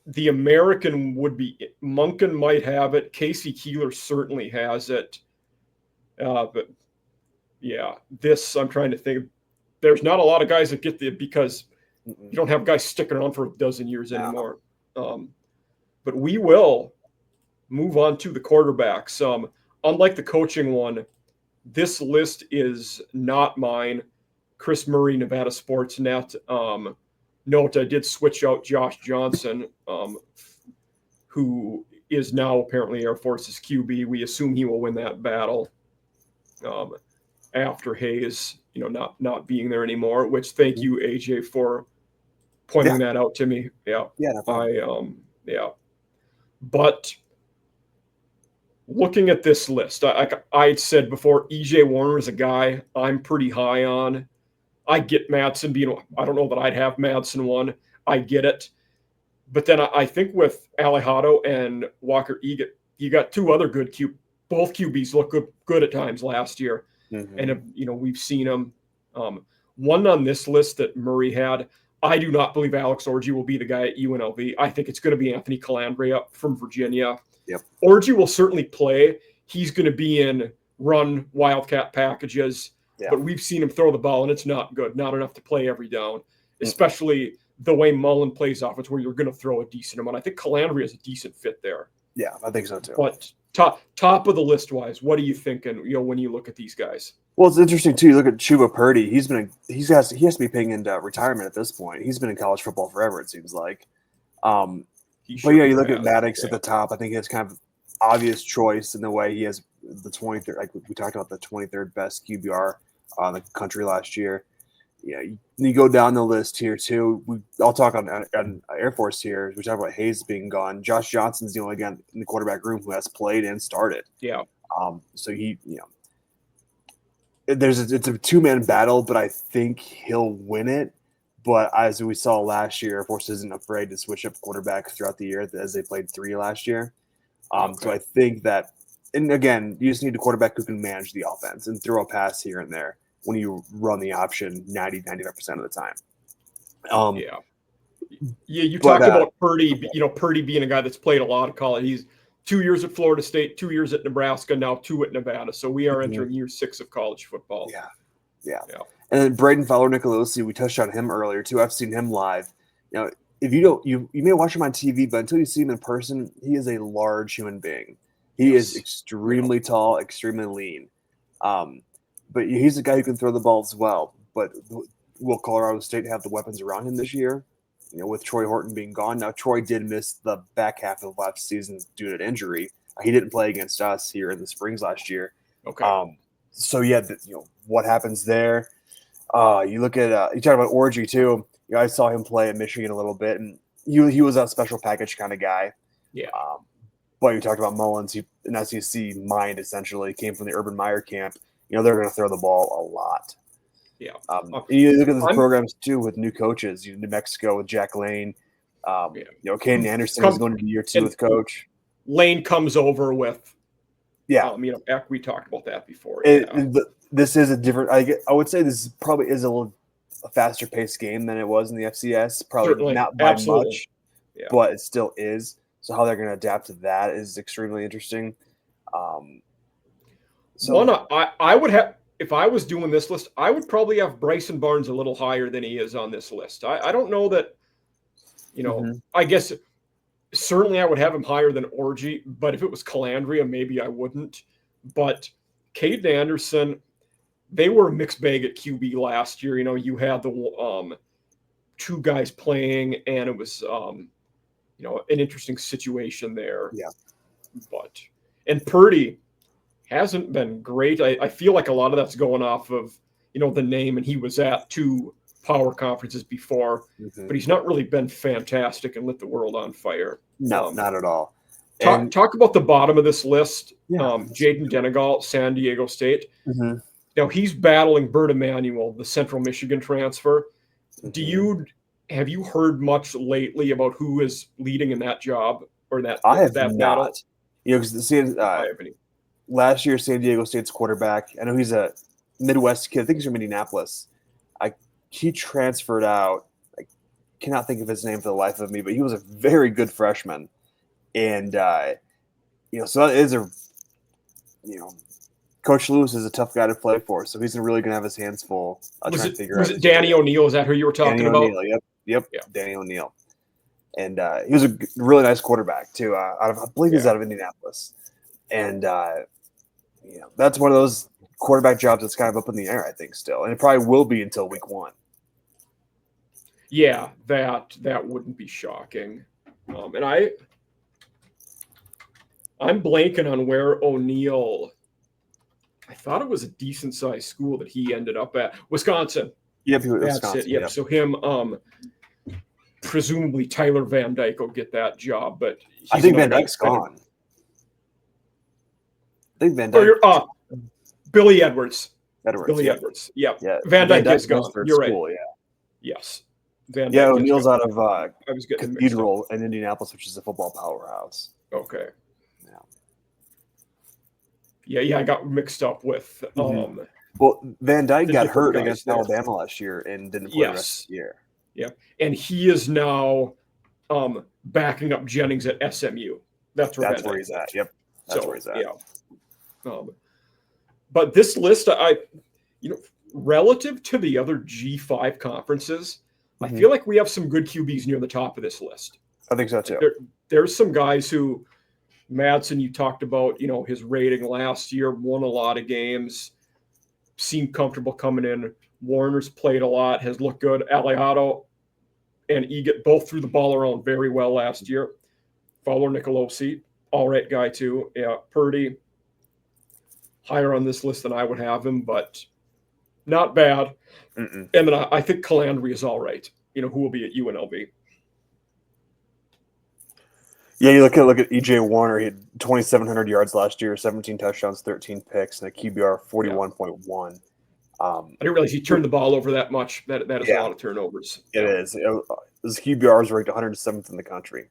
The American would be Munkin might have it. Casey Keeler certainly has it. But yeah, I'm trying to think. There's not a lot of guys that get because you don't have guys sticking around for a dozen years anymore. But we will move on to the quarterbacks. Unlike the coaching one, this list is not mine. Chris Murray, Nevada Sportsnet. Note, I did switch out Josh Johnson, who is now apparently Air Force's QB. We assume he will win that battle after Hayes, not being there anymore. Which thank you, AJ, for pointing that out to me. Yeah, no But looking at this list, I said before, EJ Warner is a guy I'm pretty high on. I get Madsen being, I don't know that I'd have Madsen one. I get it. But then I think with Alejado and Walker Egan, you got 2 other good both QBs look good at times last year. And, we've seen them. One on this list that Murray had, I do not believe Alex Orji will be the guy at UNLV. I think it's going to be Anthony Calandria from Virginia. Yep. Orji will certainly play. He's going to be in run Wildcat packages. Yeah. But we've seen him throw the ball, and it's not good, not enough to play every down, especially the way Mullen plays offense where you're going to throw a decent amount. I think Calandria is a decent fit there. Yeah, I think so too. But top of the list-wise, what are you thinking, when you look at these guys? Well, it's interesting, too. You look at Chuba Purdy. He has to be paying into retirement at this point. He's been in college football forever, it seems like. But, you look at Maddox at the top. I think he has kind of obvious choice in the way he has the 23rd, like we talked about, the 23rd best QBR on the country last year. you go down the list here too. I'll talk on Air Force here. We talk about Hayes being gone. Josh Johnson's the only guy in the quarterback room who has played and started. Yeah. So it's a 2-man battle, but I think he'll win it. But as we saw last year, Air Force isn't afraid to switch up quarterbacks throughout the year as they played 3 last year. So I think that, and again, you just need a quarterback who can manage the offense and throw a pass here and there when you run the option 90-95% of the time. You talked about Purdy, Purdy being a guy that's played a lot of college. He's 2 years at Florida State, 2 years at Nebraska, now 2 at Nevada. So we are entering year 6 of college football. Yeah. And then Braden Fowler-Nicolosi, we touched on him earlier too. I've seen him live. If you don't, you may watch him on TV, but until you see him in person, he is a large human being. He is extremely tall, extremely lean. But he's a guy who can throw the ball as well. But will Colorado State have the weapons around him this year? With Troy Horton being gone. Now, Troy did miss the back half of last season due to an injury. He didn't play against us here in the Springs last year. Okay. So what happens there? You look at you talk about Orgy too. I saw him play at Michigan a little bit, and he was a special package kind of guy. Yeah. But you talked about Mullins, an SEC mind essentially, came from the Urban Meyer camp. They're going to throw the ball a lot. Yeah. You look at the programs too with new coaches. New Mexico with Jack Lane. Caden Anderson is going to be year 2 with coach. Lane comes over with. Yeah. We talked about that before. This is a different. I would say this probably is a faster paced game than it was in the FCS. Probably Certainly. not by Absolutely. much, but it still is. So how they're going to adapt to that is extremely interesting. I would have, if I was doing this list, I would probably have Bryson Barnes a little higher than he is on this list. I don't know that, I guess certainly I would have him higher than Orgy, but if it was Calandria, maybe I wouldn't. But Caden Anderson, they were a mixed bag at QB last year. You had the 2 guys playing, and it was an interesting situation there. Yeah. And Purdy hasn't been great. I feel like a lot of that's going off of, the name, and he was at 2 power conferences before, but he's not really been fantastic and lit the world on fire. No, not at all. Talk about the bottom of this list. Jaden Denegal, San Diego State. Now he's battling Bert Emanuel, the Central Michigan transfer. Have you heard much lately about who is leading in that job or that? I have that not. Because last year San Diego State's quarterback, I know he's a Midwest kid. I think he's from Indianapolis. He transferred out. I cannot think of his name for the life of me, but he was a very good freshman, and so that is Coach Lewis is a tough guy to play for, so he's really going to have his hands full. Was it Danny O'Neill? Is that who you were talking about? O'Neill, yep. Danny O'Neill. And he was a really nice quarterback, too. I believe he's out of Indianapolis. And, that's one of those quarterback jobs that's kind of up in the air, I think, still. And it probably will be until week 1. Yeah, that wouldn't be shocking. And I'm blanking on where O'Neill – I thought it was a decent-sized school that he ended up at. Wisconsin. Yep, Wisconsin. It. Yep. So him, presumably Tyler Van Dyke will get that job, but I think Van Dyke's gone. I think Van Dyke. Billy Edwards. Billy Edwards. Yep. Yeah. Van Dyke is gone. You're right. School, Yes. O'Neill's out of Cathedral in Indianapolis, which is a football powerhouse. Okay. Yeah, I got mixed up with. Well, Van Dyke got hurt against Alabama last year and didn't play the rest of the year. Yeah, and he is now backing up Jennings at SMU. That's where he's at. Yep, that's where he's at. Yeah. But this list, relative to the other G5 conferences, I feel like we have some good QBs near the top of this list. I think so too. There's some guys who. Madsen, you talked about, his rating last year, won a lot of games, seemed comfortable coming in. Warner's played a lot, has looked good. Aliato and Eget both threw the ball around very well last year. Fowler-Nicolosi, all right guy too. Yeah, Purdy, higher on this list than I would have him, but not bad. Mm-mm. And then I think Calandry is all right. Who will be at UNLV. Yeah, you look at EJ Warner. He had 2,700 yards last year, 17 touchdowns, 13 picks, and a QBR 41.1. I didn't realize he turned the ball over that much. That is a lot of turnovers. It is. His QBR is ranked 107th in the country.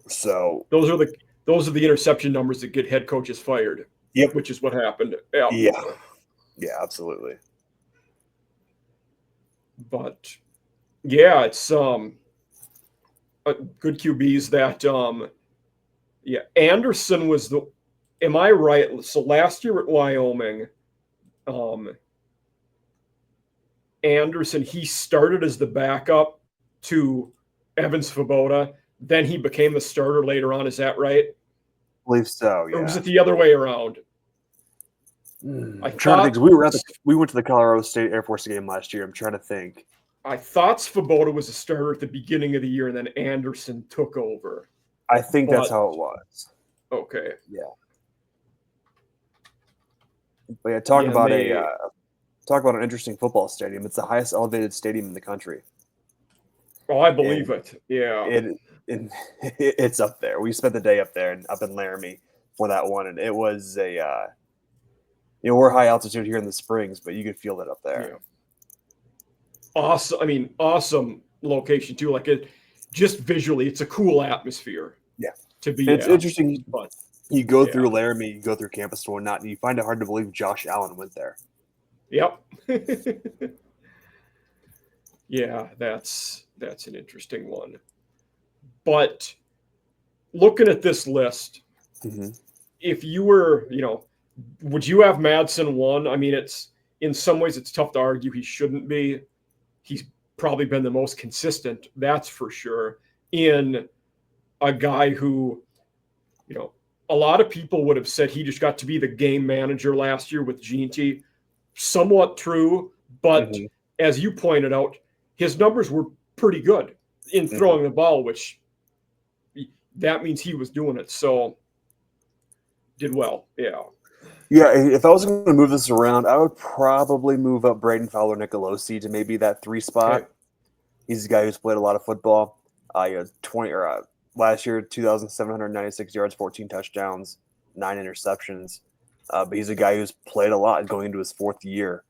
So those are the interception numbers that get head coaches fired. Yep. Which is what happened. Yeah, absolutely. But yeah, it's good QBs that Anderson was am I right? So last year at Wyoming, Anderson, he started as the backup to Evans Svoboda. Then he became the starter later on. Is that right? I believe so, yeah. Or was it the other way around? I'm trying to think. We went to the Colorado State Air Force game last year. I'm trying to think. I thought Svoboda was a starter at the beginning of the year, and then Anderson took over. I think that's how it was. Okay. Yeah. But yeah, talk about an interesting football stadium. It's the highest elevated stadium in the country. Oh, I believe it. Yeah. It's up there. We spent the day up there and up in Laramie for that one, and it was we're high altitude here in the Springs, but you could feel it up there. Yeah. Awesome. I mean, awesome location too. Like just visually, it's a cool atmosphere. Yeah. It's interesting. But you go through Laramie, you go through campus and whatnot, and you find it hard to believe Josh Allen went there. Yep. Yeah, that's an interesting one. But looking at this list, if you were, would you have Madsen 1? I mean, it's in some ways it's tough to argue he shouldn't be. He's probably been the most consistent, that's for sure, in a guy who, a lot of people would have said he just got to be the game manager last year with Ginty. Somewhat true, but as you pointed out, his numbers were pretty good in throwing the ball, which that means he was doing it. So did well. Yeah. Yeah, if I was going to move this around, I would probably move up Braden Fowler-Nicolosi to maybe that 3 spot. Okay. He's a guy who's played a lot of football. Last year, 2,796 yards, 14 touchdowns, 9 interceptions. But he's a guy who's played a lot going into his 4th year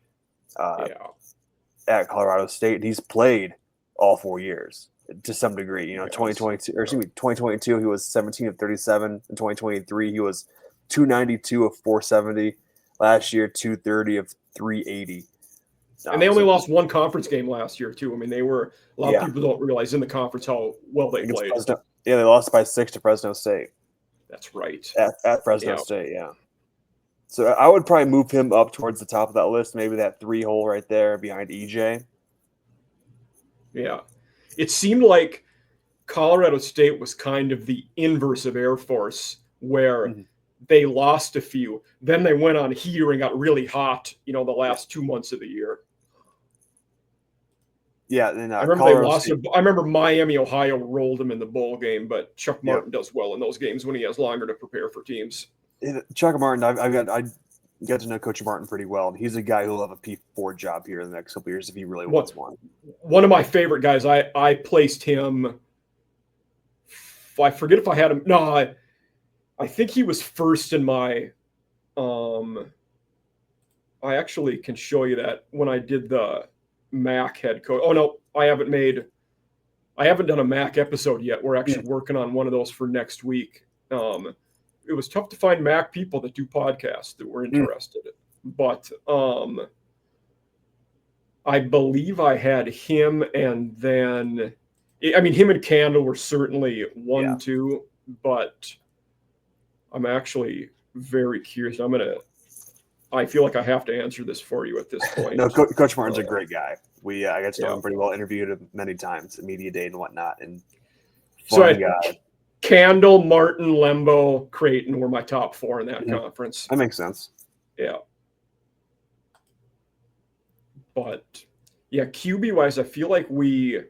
at Colorado State. He's played all 4 years to some degree. 2022, he was 17 of 37. In 2023, he was 292 of 470. Last year, 230 of 380. And they only lost one conference game last year, too. I mean, they were – a lot of people don't realize in the conference how well they played. They lost by 6 to Fresno State. That's right. At Fresno State, yeah. So I would probably move him up towards the top of that list, maybe that 3 hole right there behind EJ. Yeah. It seemed like Colorado State was kind of the inverse of Air Force, where they lost a few. Then they went on heater and got really hot, the last 2 months of the year. Yeah, and I remember they lost. I remember Miami, Ohio rolled them in the bowl game, but Chuck Martin does well in those games when he has longer to prepare for teams. Chuck Martin, I got to know Coach Martin pretty well, and he's a guy who'll have a P4 job here in the next couple of years if he really wants one. One of my favorite guys, I placed him. I forget if I had him. No, I think he was first in my. I actually can show you that when I did the MAC head coach. Oh no, I haven't done a MAC episode yet. We're actually working on one of those for next week. It was tough to find MAC people that do podcasts that were interested. But I believe I had him, and then him and Candle were certainly 1, 2, but I'm actually very curious. I feel like I have to answer this for you at this point. No, Coach Martin's a great guy. I got to know him pretty well, interviewed him many times at media day and whatnot. And guy. Candle, Martin, Lembo, Creighton were my top 4 in that conference. That makes sense. Yeah. But, QB-wise, I feel like we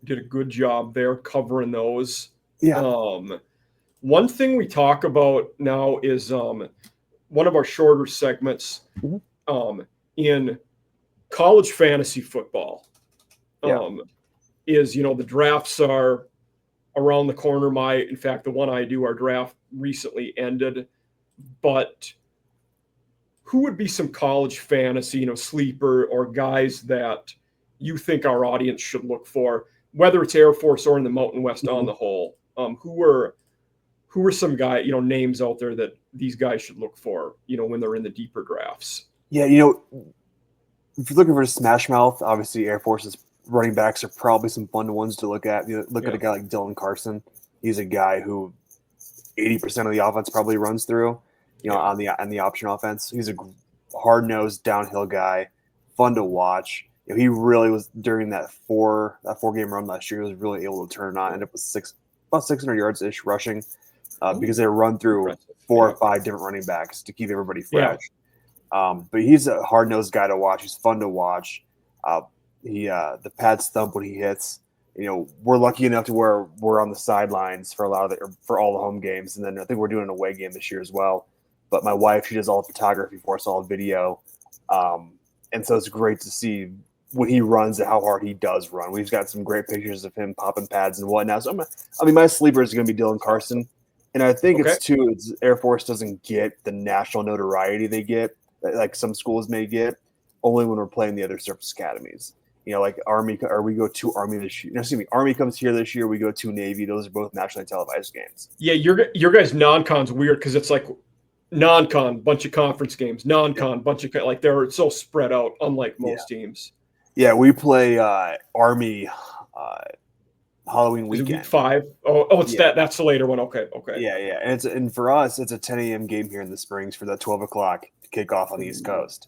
did a good job there covering those. Yeah. One thing we talk about now is one of our shorter segments Mhm. In college fantasy football. Yeah. Is, the drafts are around the corner. In fact, the one I do, our draft recently ended. But who would be some college fantasy, sleeper or guys that you think our audience should look for, whether it's Air Force or in the Mountain West on the whole? Who are some names out there that these guys should look for, when they're in the deeper drafts? Yeah, if you're looking for a smash mouth, obviously Air Force's running backs are probably some fun ones to look at. Look at a guy like Dylan Carson. He's a guy who 80% of the offense probably runs through, on the option offense. He's a hard-nosed downhill guy, fun to watch. He really was during that four-game run last year. He was really able to turn it on. Ended up with about 600 yards ish rushing, because they run through 4 or 5 different running backs to keep everybody fresh. But he's a hard-nosed guy to watch. He's fun to watch. The pads thump when he hits. We're lucky enough to where we're on the sidelines for all the home games, and then I think we're doing an away game this year as well. But my wife, she does all the photography for us, all the video, and so it's great to see when he runs and how hard he does run. We've got some great pictures of him popping pads and whatnot. So my sleeper is going to be Dylan Carson, and I think it's Air Force doesn't get the national notoriety they get, like some schools may get, only when we're playing the other service academies. Like Army, or we go to Army this year. Army comes here this year. We go to Navy. Those are both nationally televised games. Yeah, your guys' non-con's weird because it's like non-con, bunch of conference games, non-con, bunch of like they're so spread out, unlike most teams. Yeah, we play Army Halloween weekend. Week 5? Oh, it's that's the later one. Okay. Yeah, and for us, it's a 10 a.m. game here in the Springs for that 12 o'clock kickoff on the East Coast.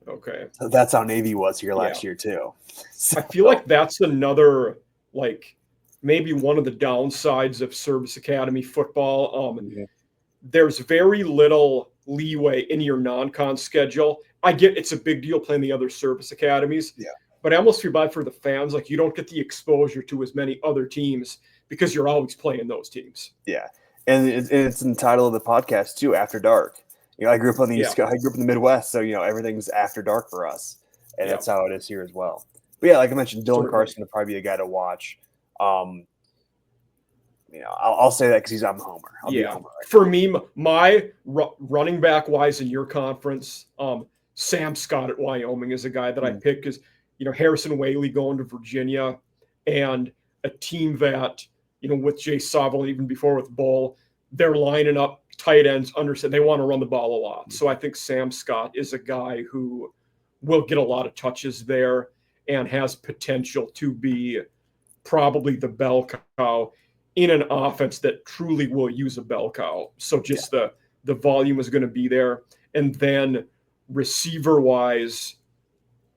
Okay. So that's how Navy was here last year too. So, I feel like that's another, like, maybe one of the downsides of service academy football. There's very little leeway in your non-con schedule. I get it's a big deal playing the other service academies. Yeah. But I almost feel bad for the fans. Like, you don't get the exposure to as many other teams because you're always playing those teams. Yeah. And it's in the title of the podcast too, After Dark. I grew up on the East Coast. I grew up in the Midwest, so everything's after dark for us, and that's how it is here as well. But yeah, like I mentioned, Dylan Carson would probably be a guy to watch. I'll say that because he's on the homer. I'll be a homer. For me, my running back wise in your conference, Sam Scott at Wyoming is a guy that I pick because Harrison Whaley going to Virginia, and a team that with Jay Saville, even before with Bull, they're lining up tight ends they want to run the ball a lot. So I think Sam Scott is a guy who will get a lot of touches there and has potential to be probably the bell cow in an offense that truly will use a bell cow. So just the volume is going to be there. And then receiver wise,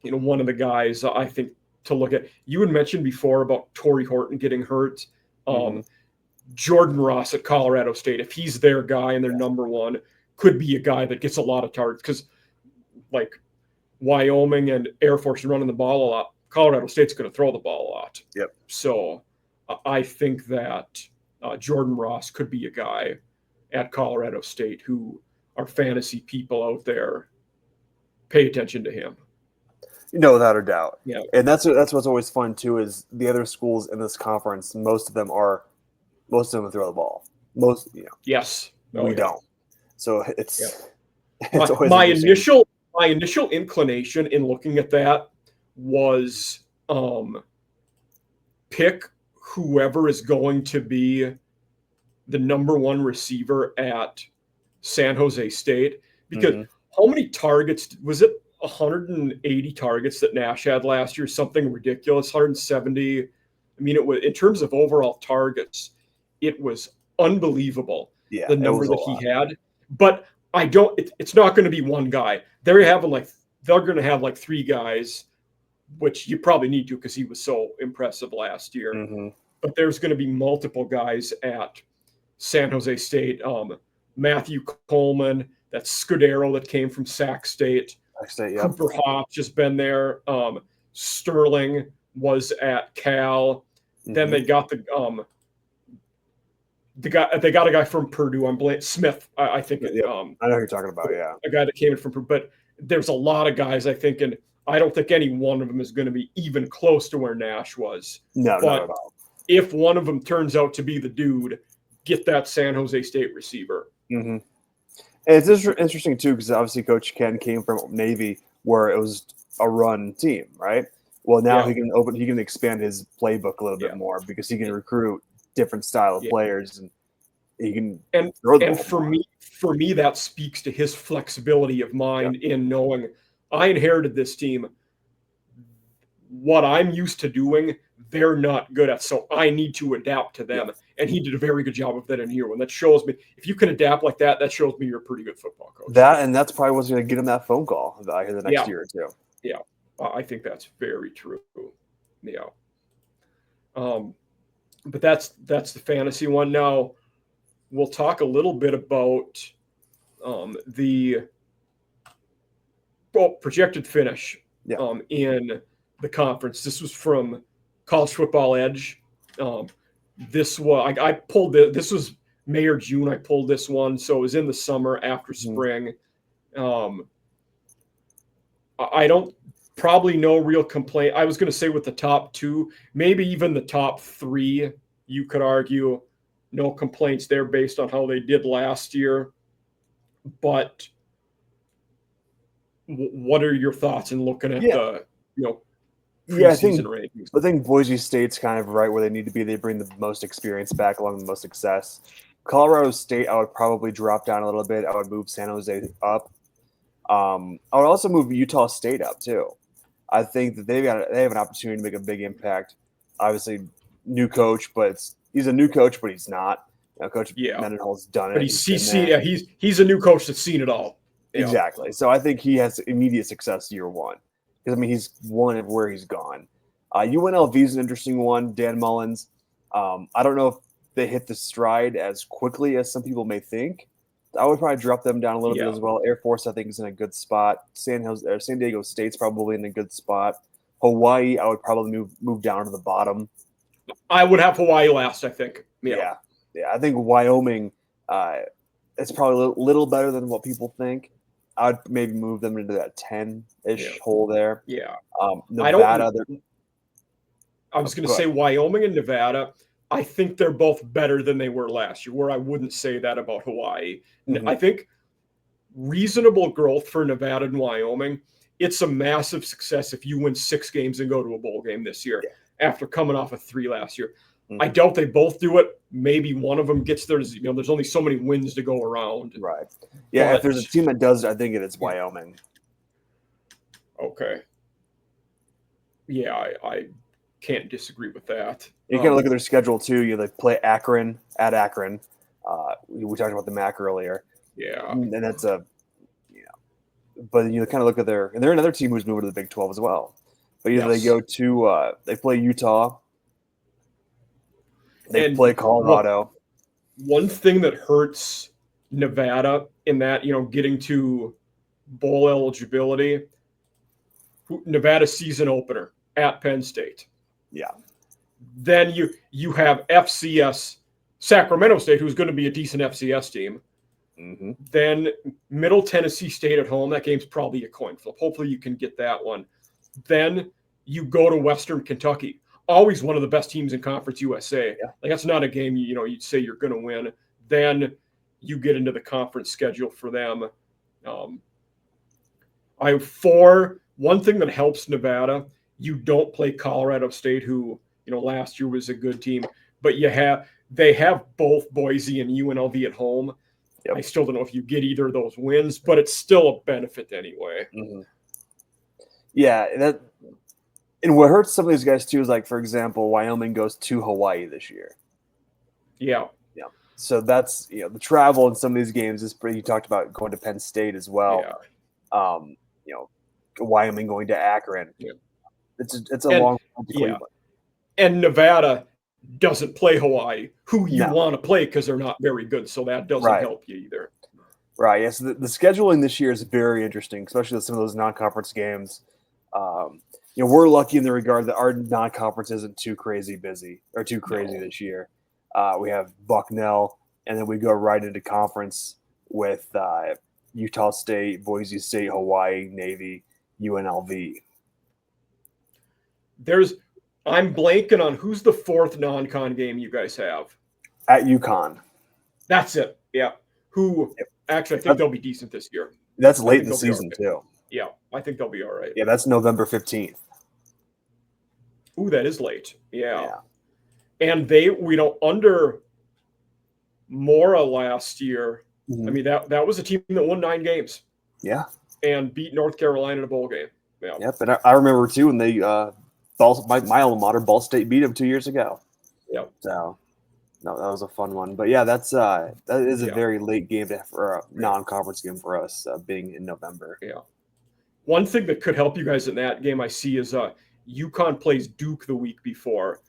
one of the guys I think to look at, you had mentioned before about Torrey Horton getting hurt. Jordan Ross at Colorado State, if he's their guy and their number one, could be a guy that gets a lot of targets because, like, Wyoming and Air Force are running the ball a lot. Colorado State's going to throw the ball a lot. Yep. So I think that Jordan Ross could be a guy at Colorado State who our fantasy people out there pay attention to him. Without a doubt. Yeah. And that's what's always fun too is the other schools in this conference. Most of them throw the ball. Yes. We don't. So it's always my initial inclination in looking at that was pick whoever is going to be the number one receiver at San Jose State, because how many targets was it? 180 targets that Nash had last year, something ridiculous. 170. I mean, it was in terms of overall targets, it was unbelievable. Yeah, the number that he had. But it's not going to be one guy. They're going to have like 3 guys, which you probably need to because he was so impressive last year. But there's going to be multiple guys at San Jose State. Matthew Coleman, that's Scudero that came from Sac State. Cooper Hoff just been there. Sterling was at Cal. Then they got the they got a guy from Purdue. Smith, I think. Yeah, I know who you're talking about. Yeah, a guy that came in from Purdue. But there's a lot of guys, I think, and I don't think any one of them is going to be even close to where Nash was. No, but not at all. If one of them turns out to be the dude, get that San Jose State receiver. Mm-hmm. And it's interesting too, because obviously Coach Ken came from Navy, where it was a run team, right? Well, now he can expand his playbook a little bit more because he can recruit different style of players, and he can throw the ball for me, that speaks to his flexibility of mind in knowing I inherited this team. What I'm used to doing, they're not good at, so I need to adapt to them. And he did a very good job of that in year one. That shows me if you can adapt like that, that shows me you're a pretty good football coach. That's probably what's going to get him that phone call the next year or two. Yeah, I think that's very true. Yeah. But that's the fantasy one. Now we'll talk a little bit about the projected finish in the conference. This was from College Football Edge. This was I pulled it. This was May or June. I pulled this one, so it was in the summer after spring. I don't probably no real complaint. I was going to say with the top two, maybe even the top three, you could argue no complaints there based on how they did last year. But what are your thoughts in looking at the preseason rankings? I think Boise State's kind of right where they need to be. They bring the most experience back along with the most success. Colorado State, I would probably drop down a little bit. I would move San Jose up. I would also move Utah State up too. I think that they have an opportunity to make a big impact. Obviously, new coach, but he's a new coach, but he's not. Coach Mendenhall's done it. But he's a new coach that's seen it all. Exactly. So I think he has immediate success year one. Because, he's won everywhere he's gone. UNLV is an interesting one. Dan Mullins. I don't know if they hit the stride as quickly as some people may think. I would probably drop them down a little bit as well. Air Force, I think, is in a good spot. San Diego State's probably in a good spot. Hawaii, I would probably move down to the bottom. I would have Hawaii last, I think. Yeah. I think Wyoming, it's probably a little better than what people think. I'd maybe move them into that 10-ish hole there. Yeah. Nevada. I was going to say Wyoming and Nevada. I think they're both better than they were last year, where I wouldn't say that about Hawaii. Mm-hmm. I think reasonable growth for Nevada and Wyoming. It's a massive success if you win 6 games and go to a bowl game this year after coming off of 3 last year. Mm-hmm. I doubt they both do it. Maybe one of them gets there. There's only so many wins to go around. Right. Yeah, if there's a team that does it, I think it's Wyoming. Okay. Yeah, I can't disagree with that. You kind of look at their schedule too. They play Akron at Akron. We talked about the MAC earlier. Yeah, and that's But you kind of look at and they're another team who's moving to the Big 12 as well. But they go to they play Utah. They play Colorado. One thing that hurts Nevada in that getting to bowl eligibility, Nevada season opener at Penn State. Yeah. Then you have FCS Sacramento State, who's going to be a decent FCS team. Mm-hmm. Then Middle Tennessee State at home. That game's probably a coin flip. Hopefully you can get that one. Then you go to Western Kentucky. Always one of the best teams in Conference USA. Yeah. Like that's not a game you'd say you're going to win. Then you get into the conference schedule for them. One thing that helps Nevada, you don't play Colorado State, who last year was a good team, but they have both Boise and UNLV at home. Yep. I still don't know if you get either of those wins, but it's still a benefit anyway. Mm-hmm. Yeah, and what hurts some of these guys too is, like, for example, Wyoming goes to Hawaii this year. Yeah. So that's the travel in some of these games is pretty. You talked about going to Penn State as well. Yeah. Wyoming going to Akron. Yeah. It's a long road to Cleveland. And Nevada doesn't play Hawaii, who you want to play because they're not very good. So that doesn't help you either. Right. Yes. Yeah, so the scheduling this year is very interesting, especially with some of those non-conference games. We're lucky in the regard that our non-conference isn't too crazy busy or too crazy this year. We have Bucknell, and then we go right into conference with Utah State, Boise State, Hawaii, Navy, UNLV. I'm blanking on who's the fourth non-con game you guys have. At UConn. That's it. Yeah. Who actually I think they'll be decent this year. That's late in the season too. Yeah, I think they'll be all right. Yeah, that's November 15th. Ooh, that is late. Yeah. And they, under Mora last year, I mean, that was a team that won 9 games. Yeah. And beat North Carolina in a bowl game. Yeah. Yep. And I remember too when they my alma mater, Ball State, beat them 2 years ago. Yeah. So no, that was a fun one. But yeah, that is a very late game for a non-conference game for us, being in November. Yeah. One thing that could help you guys in that game I see is UConn plays Duke the week before,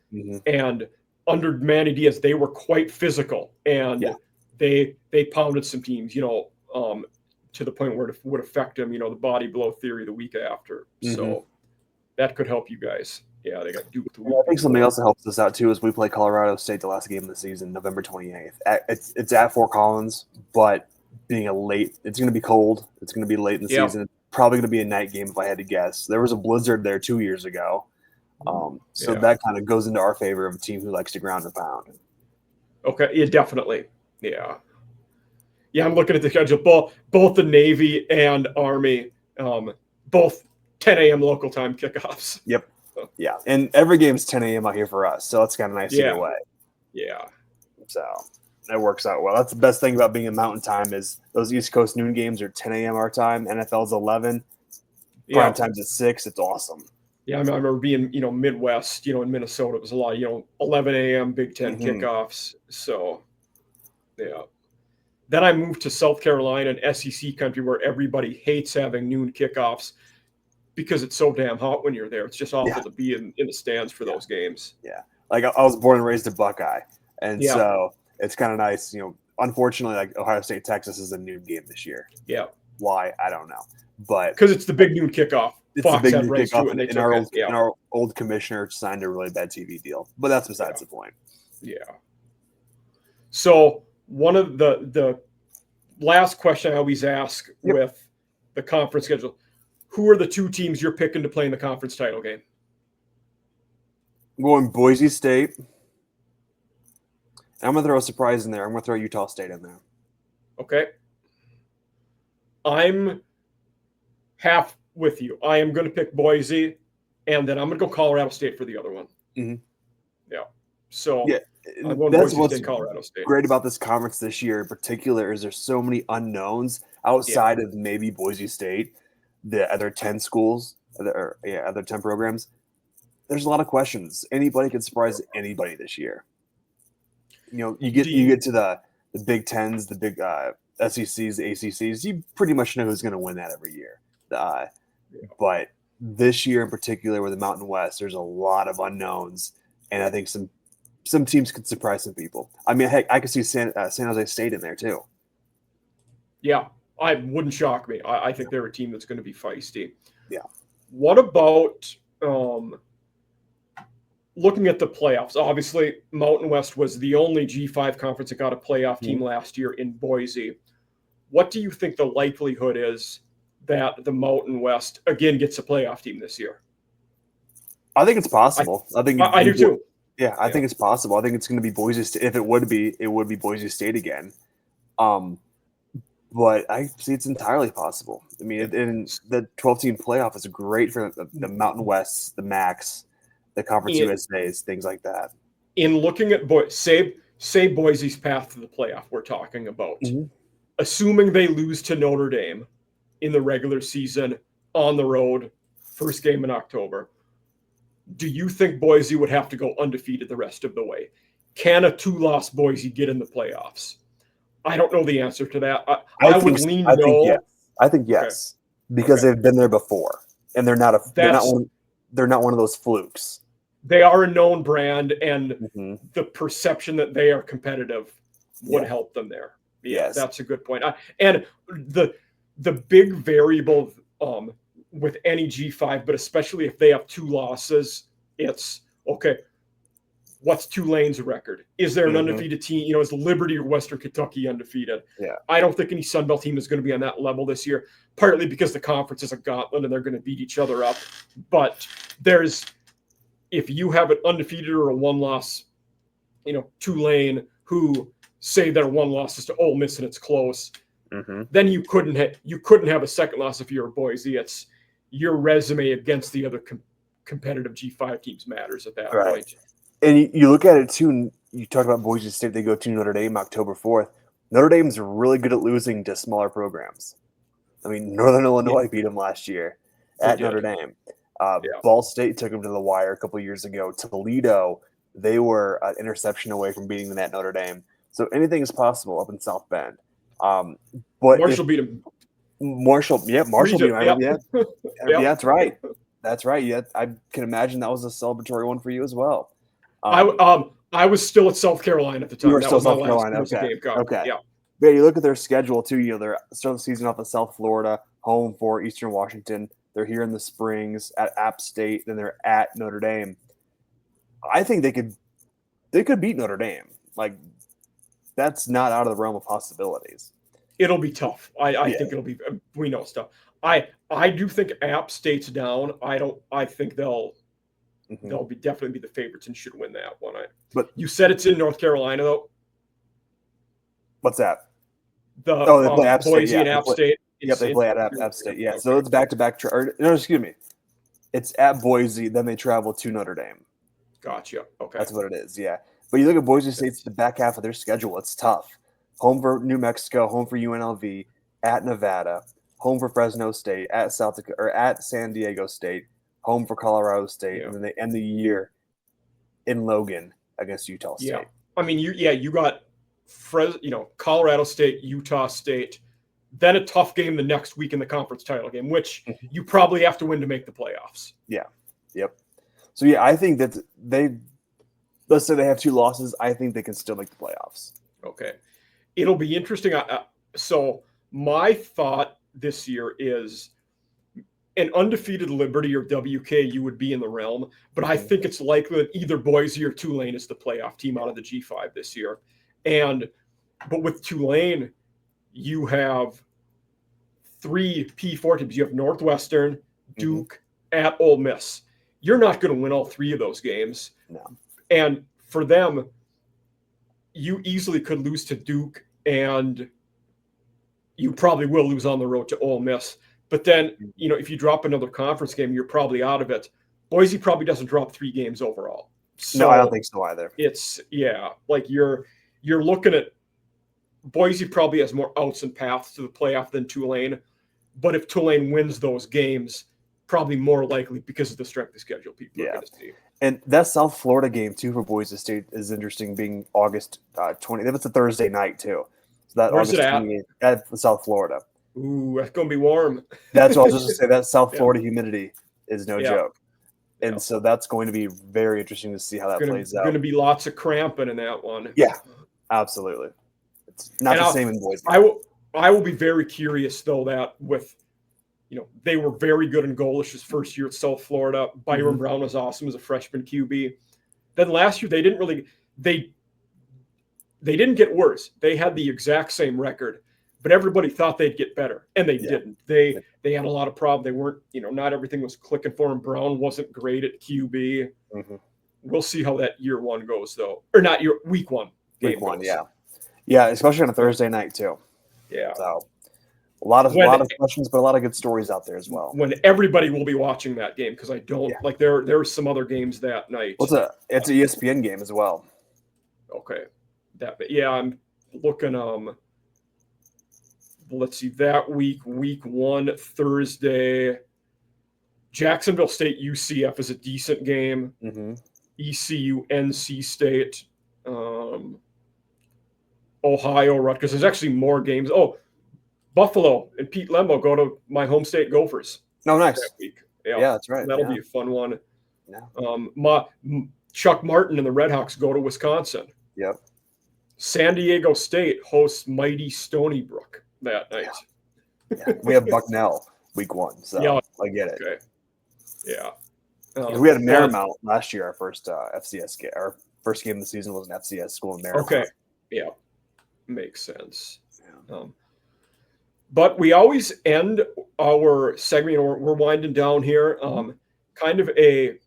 and under Manny Diaz they were quite physical, and they pounded some teams, to the point where it would affect them, the body blow theory the week after. So that could help you guys. Yeah, they got Duke the week. I think something else that helps us out too is we play Colorado State the last game of the season, November 28th. It's at Fort Collins, but being it's going to be cold. It's going to be late in the season. It's probably going to be a night game if I had to guess. There was a blizzard there 2 years ago. So that kind of goes into our favor of a team who likes to ground and pound. Okay, yeah, definitely. Yeah. Yeah, I'm looking at the schedule. Both the Navy and Army, both 10 a.m. local time kickoffs. Yep. Yeah, and every game's 10 a.m. out here for us, so that's kind of nice either way. Yeah. So that works out well. That's the best thing about being in Mountain Time is those East Coast noon games are 10 a.m. our time. NFL's 11. Prime time's at 6. It's awesome. Yeah, I remember being, Midwest, in Minnesota, it was a lot, 11 a.m. Big Ten kickoffs. So, yeah. Then I moved to South Carolina and SEC country where everybody hates having noon kickoffs because it's so damn hot when you're there. It's just awful to be in the stands for those games. Yeah. Like I was born and raised a Buckeye. And so it's kind of nice, unfortunately, like Ohio State, Texas is a noon game this year. Yeah. Why? I don't know. But because it's the big noon kickoff. It's the big noon kickoff, and our old commissioner signed a really bad TV deal. But that's besides the point. Yeah. So one of the last question I always ask with the conference schedule, who are the 2 teams you're picking to play in the conference title game? I'm going Boise State. And I'm going to throw a surprise in there. I'm going to throw Utah State in there. Okay. I'm half with you. I am going to pick Boise, and then I'm going to go Colorado State for the other one. Yeah. So I'm going that's Boise what's State, Colorado State. Great about this conference this year in particular is there's so many unknowns outside of maybe Boise State, the other 10 schools, other 10 programs. There's a lot of questions. Anybody can surprise anybody this year. You get to the Big Tens, the big SECs, the ACCs. You pretty much know who's going to win that every year. But this year in particular, with the Mountain West, there's a lot of unknowns, and I think some teams could surprise some people. I mean, heck, I could see San Jose State in there too. Yeah, I wouldn't shock me. I think they're a team that's going to be feisty. Yeah. What about looking at the playoffs? Obviously, Mountain West was the only G5 conference that got a playoff team last year in Boise. What do you think the likelihood is that the Mountain West again gets a playoff team this year? I think it's possible. I do too. Yeah, I think it's possible. I think it's going to be Boise State. If it would be Boise State again. But I see it's entirely possible. I mean, and the 12-team playoff is great for the Mountain West, the MACs, the Conference USAs, things like that. In looking at say Boise's path to the playoff, we're talking about, assuming they lose to Notre Dame in the regular season on the road, first game in October, do you think Boise would have to go undefeated the rest of the way? Can a 2-loss Boise get in the playoffs? I don't know the answer to that. I would lean no. I think yes, because they've been there before, and they're not one of those flukes. They are a known brand, and the perception that they are competitive would help them there. Yeah, that's a good point. And the big variable with any G5, but especially if they have 2 losses, it's okay. what's Tulane's record? Is there an Mhm. undefeated team? You know, is Liberty or Western Kentucky undefeated? Yeah. I don't think any Sun Belt team is going to be on that level this year, partly because the conference is a gauntlet and they're going to beat each other up. But if you have an undefeated or a one-loss, you know, Tulane who say their one loss is to Ole Miss and it's close, then you couldn't have a second loss if you're Boise. It's your resume against the other competitive G5 teams matters at that point. And you look at it too, and you talk about Boise State, they go to Notre Dame October 4th. Notre Dame's really good at losing to smaller programs. I mean, Northern Illinois beat them last year at Notre Dame. Ball State took them to the wire a couple years ago. Toledo, they were an interception away from beating them at Notre Dame. So anything is possible up in South Bend. But Marshall beat him. Marshall beat him. Yeah, that's right. That's right. Yeah, I can imagine that was a celebratory one for you as well. I was still at South Carolina at the time. You were still South Carolina. Okay. Yeah. But you look at their schedule too. You know, they're starting the season off at South Florida, home for Eastern Washington. They're here in the Springs at App State, then they're at Notre Dame. I think they could beat Notre Dame. Like, that's not out of the realm of possibilities. It'll be tough. I think it'll be. We know stuff. I do think App State's down. I think they'll definitely be the favorites and should win that one. But you said it's in North Carolina though. What's that? They play App Boise State, and App State. They play at App State. Yeah, okay. So it's back-to-back. Excuse me. It's at Boise, then they travel to Notre Dame. Gotcha. Okay, that's what it is. Yeah, but you look at Boise State's the back half of their schedule. It's tough. Home for New Mexico, home for UNLV, at Nevada, home for Fresno State, at at San Diego State, home for Colorado State, and then they end the year in Logan against Utah State. Yeah, I mean, you got Colorado State, Utah State, then a tough game the next week in the conference title game, which you probably have to win to make the playoffs. Yeah. Yep. So yeah, I think that let's say they have 2 losses. I think they can still make the playoffs. Okay. It'll be interesting. So my thought this year is an undefeated Liberty or WKU would be in the realm, but I think it's likely that either Boise or Tulane is the playoff team out of the G5 this year. But with Tulane, you have 3 P4 teams. You have Northwestern, Duke, at Ole Miss. You're not going to win all 3 of those games. No. And for them, you easily could lose to Duke, and you probably will lose on the road to Ole Miss. But then, if you drop another conference game, you're probably out of it. Boise probably doesn't drop 3 games overall. So no, I don't think so either. It's like you're looking at Boise probably has more outs and paths to the playoff than Tulane. But if Tulane wins those games, probably more likely because of the strength of schedule people are going to see. And that South Florida game, too, for Boise State is interesting, being August 20th. It's a Thursday night, too. So that Where's August it 28th at South Florida. Ooh, that's going to be warm. That's what I was just going to say. That South Florida humidity is no joke. And so that's going to be very interesting to see how that plays out. Going to be lots of cramping in that one. Yeah, absolutely. It's not the same in Boise. I will be very curious, though, that with – they were very good in Golish's first year at South Florida. Byron Brown was awesome as a freshman QB. Then last year, they didn't get worse. They had the exact same record, but everybody thought they'd get better, and they didn't. They had a lot of problems. They weren't, not everything was clicking for him. Brown wasn't great at QB. We'll see how that year 1 goes, though. Or not week 1. Week 1, yeah. Yeah, especially on a Thursday night, too. Yeah. So a lot of questions, but a lot of good stories out there as well. When everybody will be watching that game, because I don't like there are some other games that night. It's an ESPN game as well. Okay, I'm looking. Let's see, that week 1 Thursday, Jacksonville State UCF is a decent game. ECU NC State, Ohio Rutgers. There's actually more games. Oh. Buffalo and Pete Lembo go to my home state Gophers. Oh, nice. That week. Yeah, that's right. That'll be a fun one. Yeah. Chuck Martin and the Redhawks go to Wisconsin. Yep. San Diego State hosts mighty Stony Brook that night. Yeah. We have Bucknell week 1, so I get it. Okay. Yeah. We had Marymount last year, our first FCS game, our first game of the season was an FCS school in Maryland. Okay, yeah, makes sense. Yeah. But we always end our segment. We're winding down here. Kind of a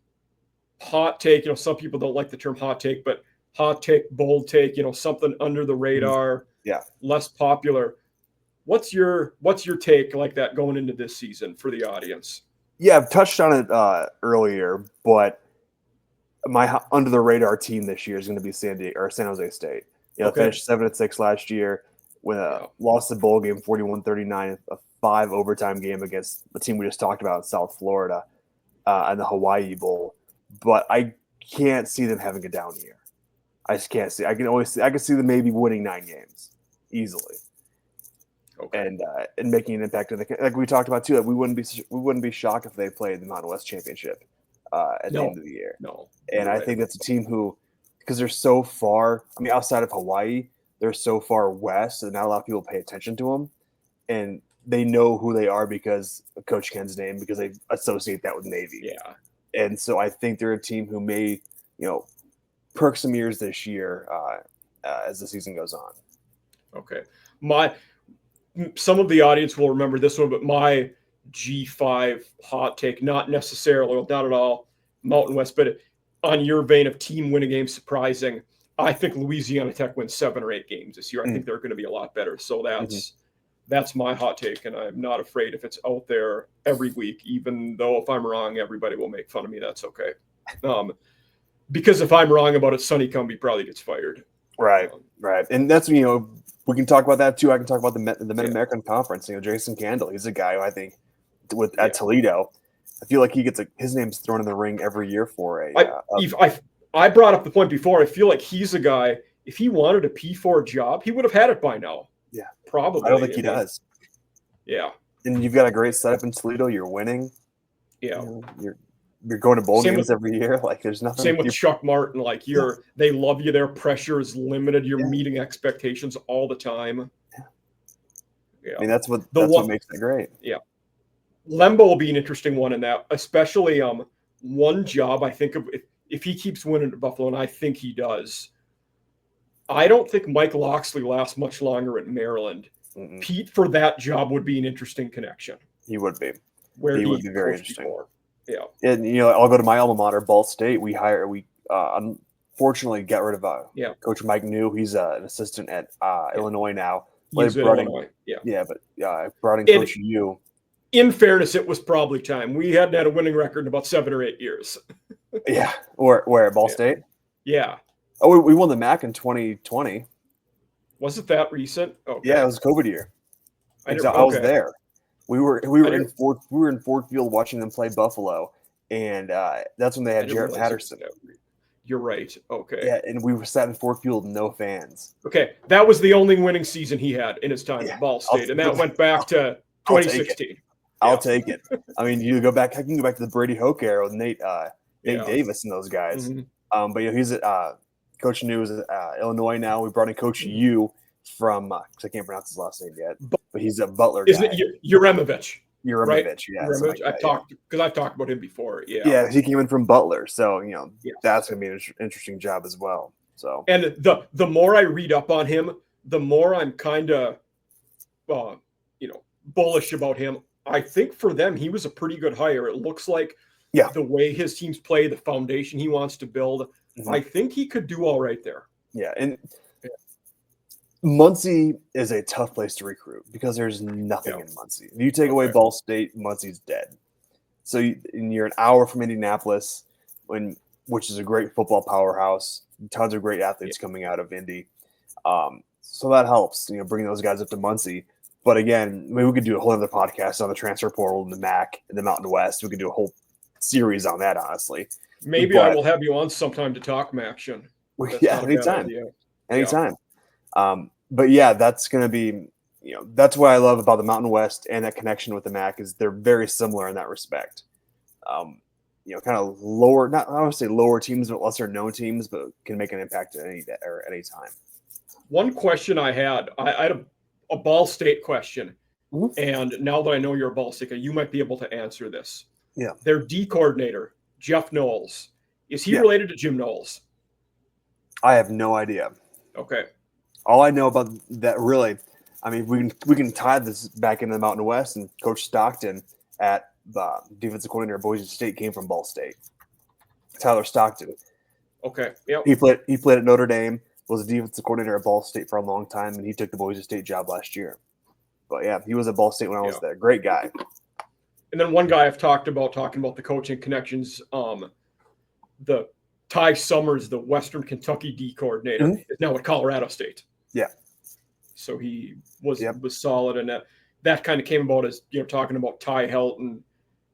hot take. Some people don't like the term hot take, but hot take, bold take. Something under the radar. Yeah, less popular. What's your take like that going into this season for the audience? Yeah, I've touched on it earlier, but my under the radar team this year is going to be San Jose State. Finished 7-6 last year with lost the bowl game 41-39, a 5 overtime game against the team we just talked about in South Florida and the Hawaii Bowl. But I can't see them having a down year. I just can't see. I can see them maybe winning 9 games easily. Okay. And making an impact like we talked about too. Like we wouldn't be shocked if they played the Mountain West Championship at the end of the year. No, and I think that's a team who, because they're so far. I mean, outside of Hawaii, they're so far west that not a lot of people pay attention to them, and they know who they are because of Coach Ken's name, because they associate that with Navy. Yeah, and so I think they're a team who may, perk some ears this year as the season goes on. Okay, some of the audience will remember this one, but my G5 hot take, not necessarily, not at all Mountain West, but on your vein of team winning games surprising, I think Louisiana Tech wins 7 or 8 games this year. I think they're going to be a lot better. So that's my hot take, and I'm not afraid if it's out there every week, even though if I'm wrong, everybody will make fun of me. That's okay. Because if I'm wrong about it, Sonny Cumbie probably gets fired. Right. And that's, we can talk about that too. I can talk about the Mid-American Conference. Jason Candle, he's a guy who I think at Toledo, I feel like he gets his name's thrown in the ring every year for I brought up the point before. I feel like he's a guy, if he wanted a P4 job, he would have had it by now. Yeah. Probably. I don't think he does. Yeah. And you've got a great setup in Toledo. You're winning. Yeah. You're going to bowl games every year. Like there's nothing. Same with Chuck Martin. Like they love you. Their pressure is limited. You're meeting expectations all the time. Yeah. I mean, that's what makes it great. Yeah. Lembo will be an interesting one in that, especially one job I think of if he keeps winning at Buffalo, and I think he does. I don't think Mike Loxley lasts much longer at Maryland. Mm-mm. Pete for that job would be an interesting connection. He would be. He would be very interesting. Before. Yeah. And I'll go to my alma mater, Ball State. We unfortunately got rid of Coach Mike New. He's an assistant at Illinois now. He's at Illinois. But brought in Coach U. In fairness, it was probably time. We hadn't had a winning record in about 7 or 8 years. Yeah. Where at Ball State? Yeah. Oh, we won the MAC in 2020. Was it that recent? Okay. Yeah, it was a COVID year. I was there. We were in Ford Field watching them play Buffalo, and that's when they had Jarrett Patterson. You're right. Okay. Yeah, and we were sat in Ford Field, no fans. Okay, that was the only winning season he had in his time at Ball State, and that went back to 2016. I'll take it. I mean, I can go back to the Brady Hoke era with Nate Davis and those guys. Mm-hmm. But he's at Coach New is at Illinois now. We brought in Coach U from I can't pronounce his last name yet, but he's a Butler guy. Isn't it Uremovich? Right? Yeah. Uremovich. I've talked about him before. Yeah. Yeah, he came in from Butler, so that's gonna be an interesting job as well. So, and the more I read up on him, the more I'm kind of bullish about him. I think for them, he was a pretty good hire. It looks like the way his teams play, the foundation he wants to build, I think he could do all right there. Yeah, and Muncie is a tough place to recruit because there's nothing in Muncie. If you take away Ball State, Muncie's dead. So you're an hour from Indianapolis, which is a great football powerhouse. Tons of great athletes coming out of Indy. So that helps, bringing those guys up to Muncie. But again, maybe we could do a whole other podcast on the transfer portal in the MAC and the Mountain West. We could do a whole series on that, honestly. Maybe I will have you on sometime to talk MACtion. Anytime. Anytime. But yeah, that's going to be, that's what I love about the Mountain West and that connection with the MAC is they're very similar in that respect. Kind of lower, not I would say lower teams, but lesser known teams, but can make an impact at any time. One question I had a Ball State question. Mm-hmm. And now that I know you're a Ball State, you might be able to answer this. Yeah. Their D coordinator, Jeff Knowles, is he related to Jim Knowles? I have no idea. Okay. All I know about that, really, I mean, we can tie this back into the Mountain West, and Coach Stockton at the defensive coordinator at Boise State came from Ball State. Tyler Stockton. Okay. Yep. He played at Notre Dame, was a defensive coordinator at Ball State for a long time, and he took the Boise State job last year. But yeah, he was at Ball State when I was there. Great guy. And then one guy I've talking about the coaching connections, the Ty Summers, the Western Kentucky D coordinator, is now at Colorado State. Yeah. So he was solid, and that kind of came about as talking about Ty Helton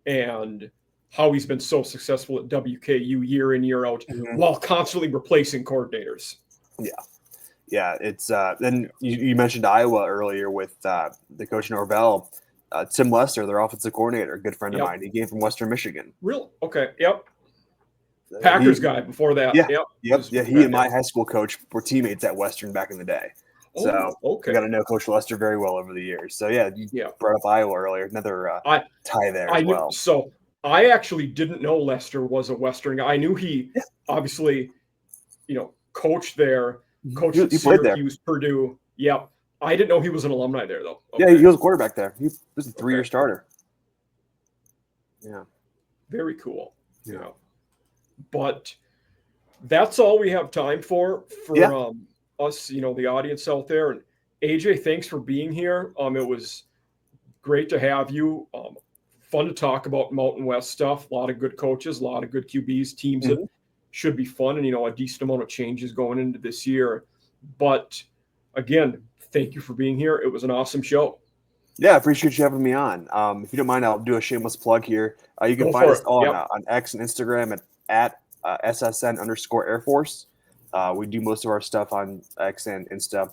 and how he's been so successful at WKU year in, year out, while constantly replacing coordinators. Yeah. It's then you mentioned Iowa earlier with the coach Norvell, Tim Lester, their offensive coordinator, a good friend of mine. He came from Western Michigan. Real okay. Yep. Packers guy before that. Yeah. He and my high school coach were teammates at Western back in the day. So I got to know Coach Lester very well over the years. So you brought up Iowa earlier. Another tie there as well. So I actually didn't know Lester was a Western guy. I knew he obviously, coached there, coached at Syracuse, Purdue. Yeah. I didn't know he was an alumni there, though. Okay. Yeah, he was a quarterback there. He was a 3-year starter. Yeah. Very cool. Yeah. But that's all we have time for us, the audience out there. And AJ, thanks for being here. It was great to have you. Fun to talk about Mountain West stuff. A lot of good coaches, a lot of good QBs, teams that should be fun, and a decent amount of changes going into this year. But again, thank you for being here. It was an awesome show. Yeah, I appreciate you having me on. If you don't mind, I'll do a shameless plug here. You can find us on X and Instagram at @SSN_Air Force. We do most of our stuff on X and Insta.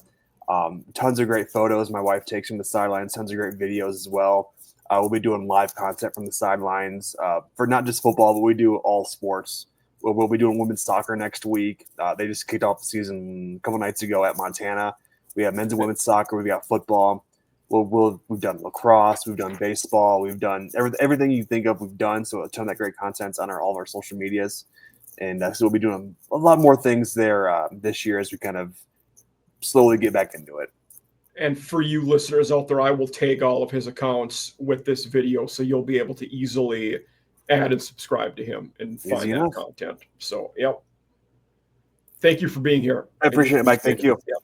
Tons of great photos my wife takes from the sidelines, tons of great videos as well. We'll be doing live content from the sidelines for not just football, but we do all sports. We'll be doing women's soccer next week. They just kicked off the season a couple nights ago at Montana. We have men's and women's soccer. We've got football. We've done lacrosse. We've done baseball. We've done everything you think of. We've done a ton of that great content's on all of our social medias, and so we'll be doing a lot more things there this year as we kind of slowly get back into it. And for you listeners out there, I will tag all of his accounts with this video, so you'll be able to easily add and subscribe to him and find that content. So, Thank you for being here. I appreciate it, Mike. Thank you. Yep.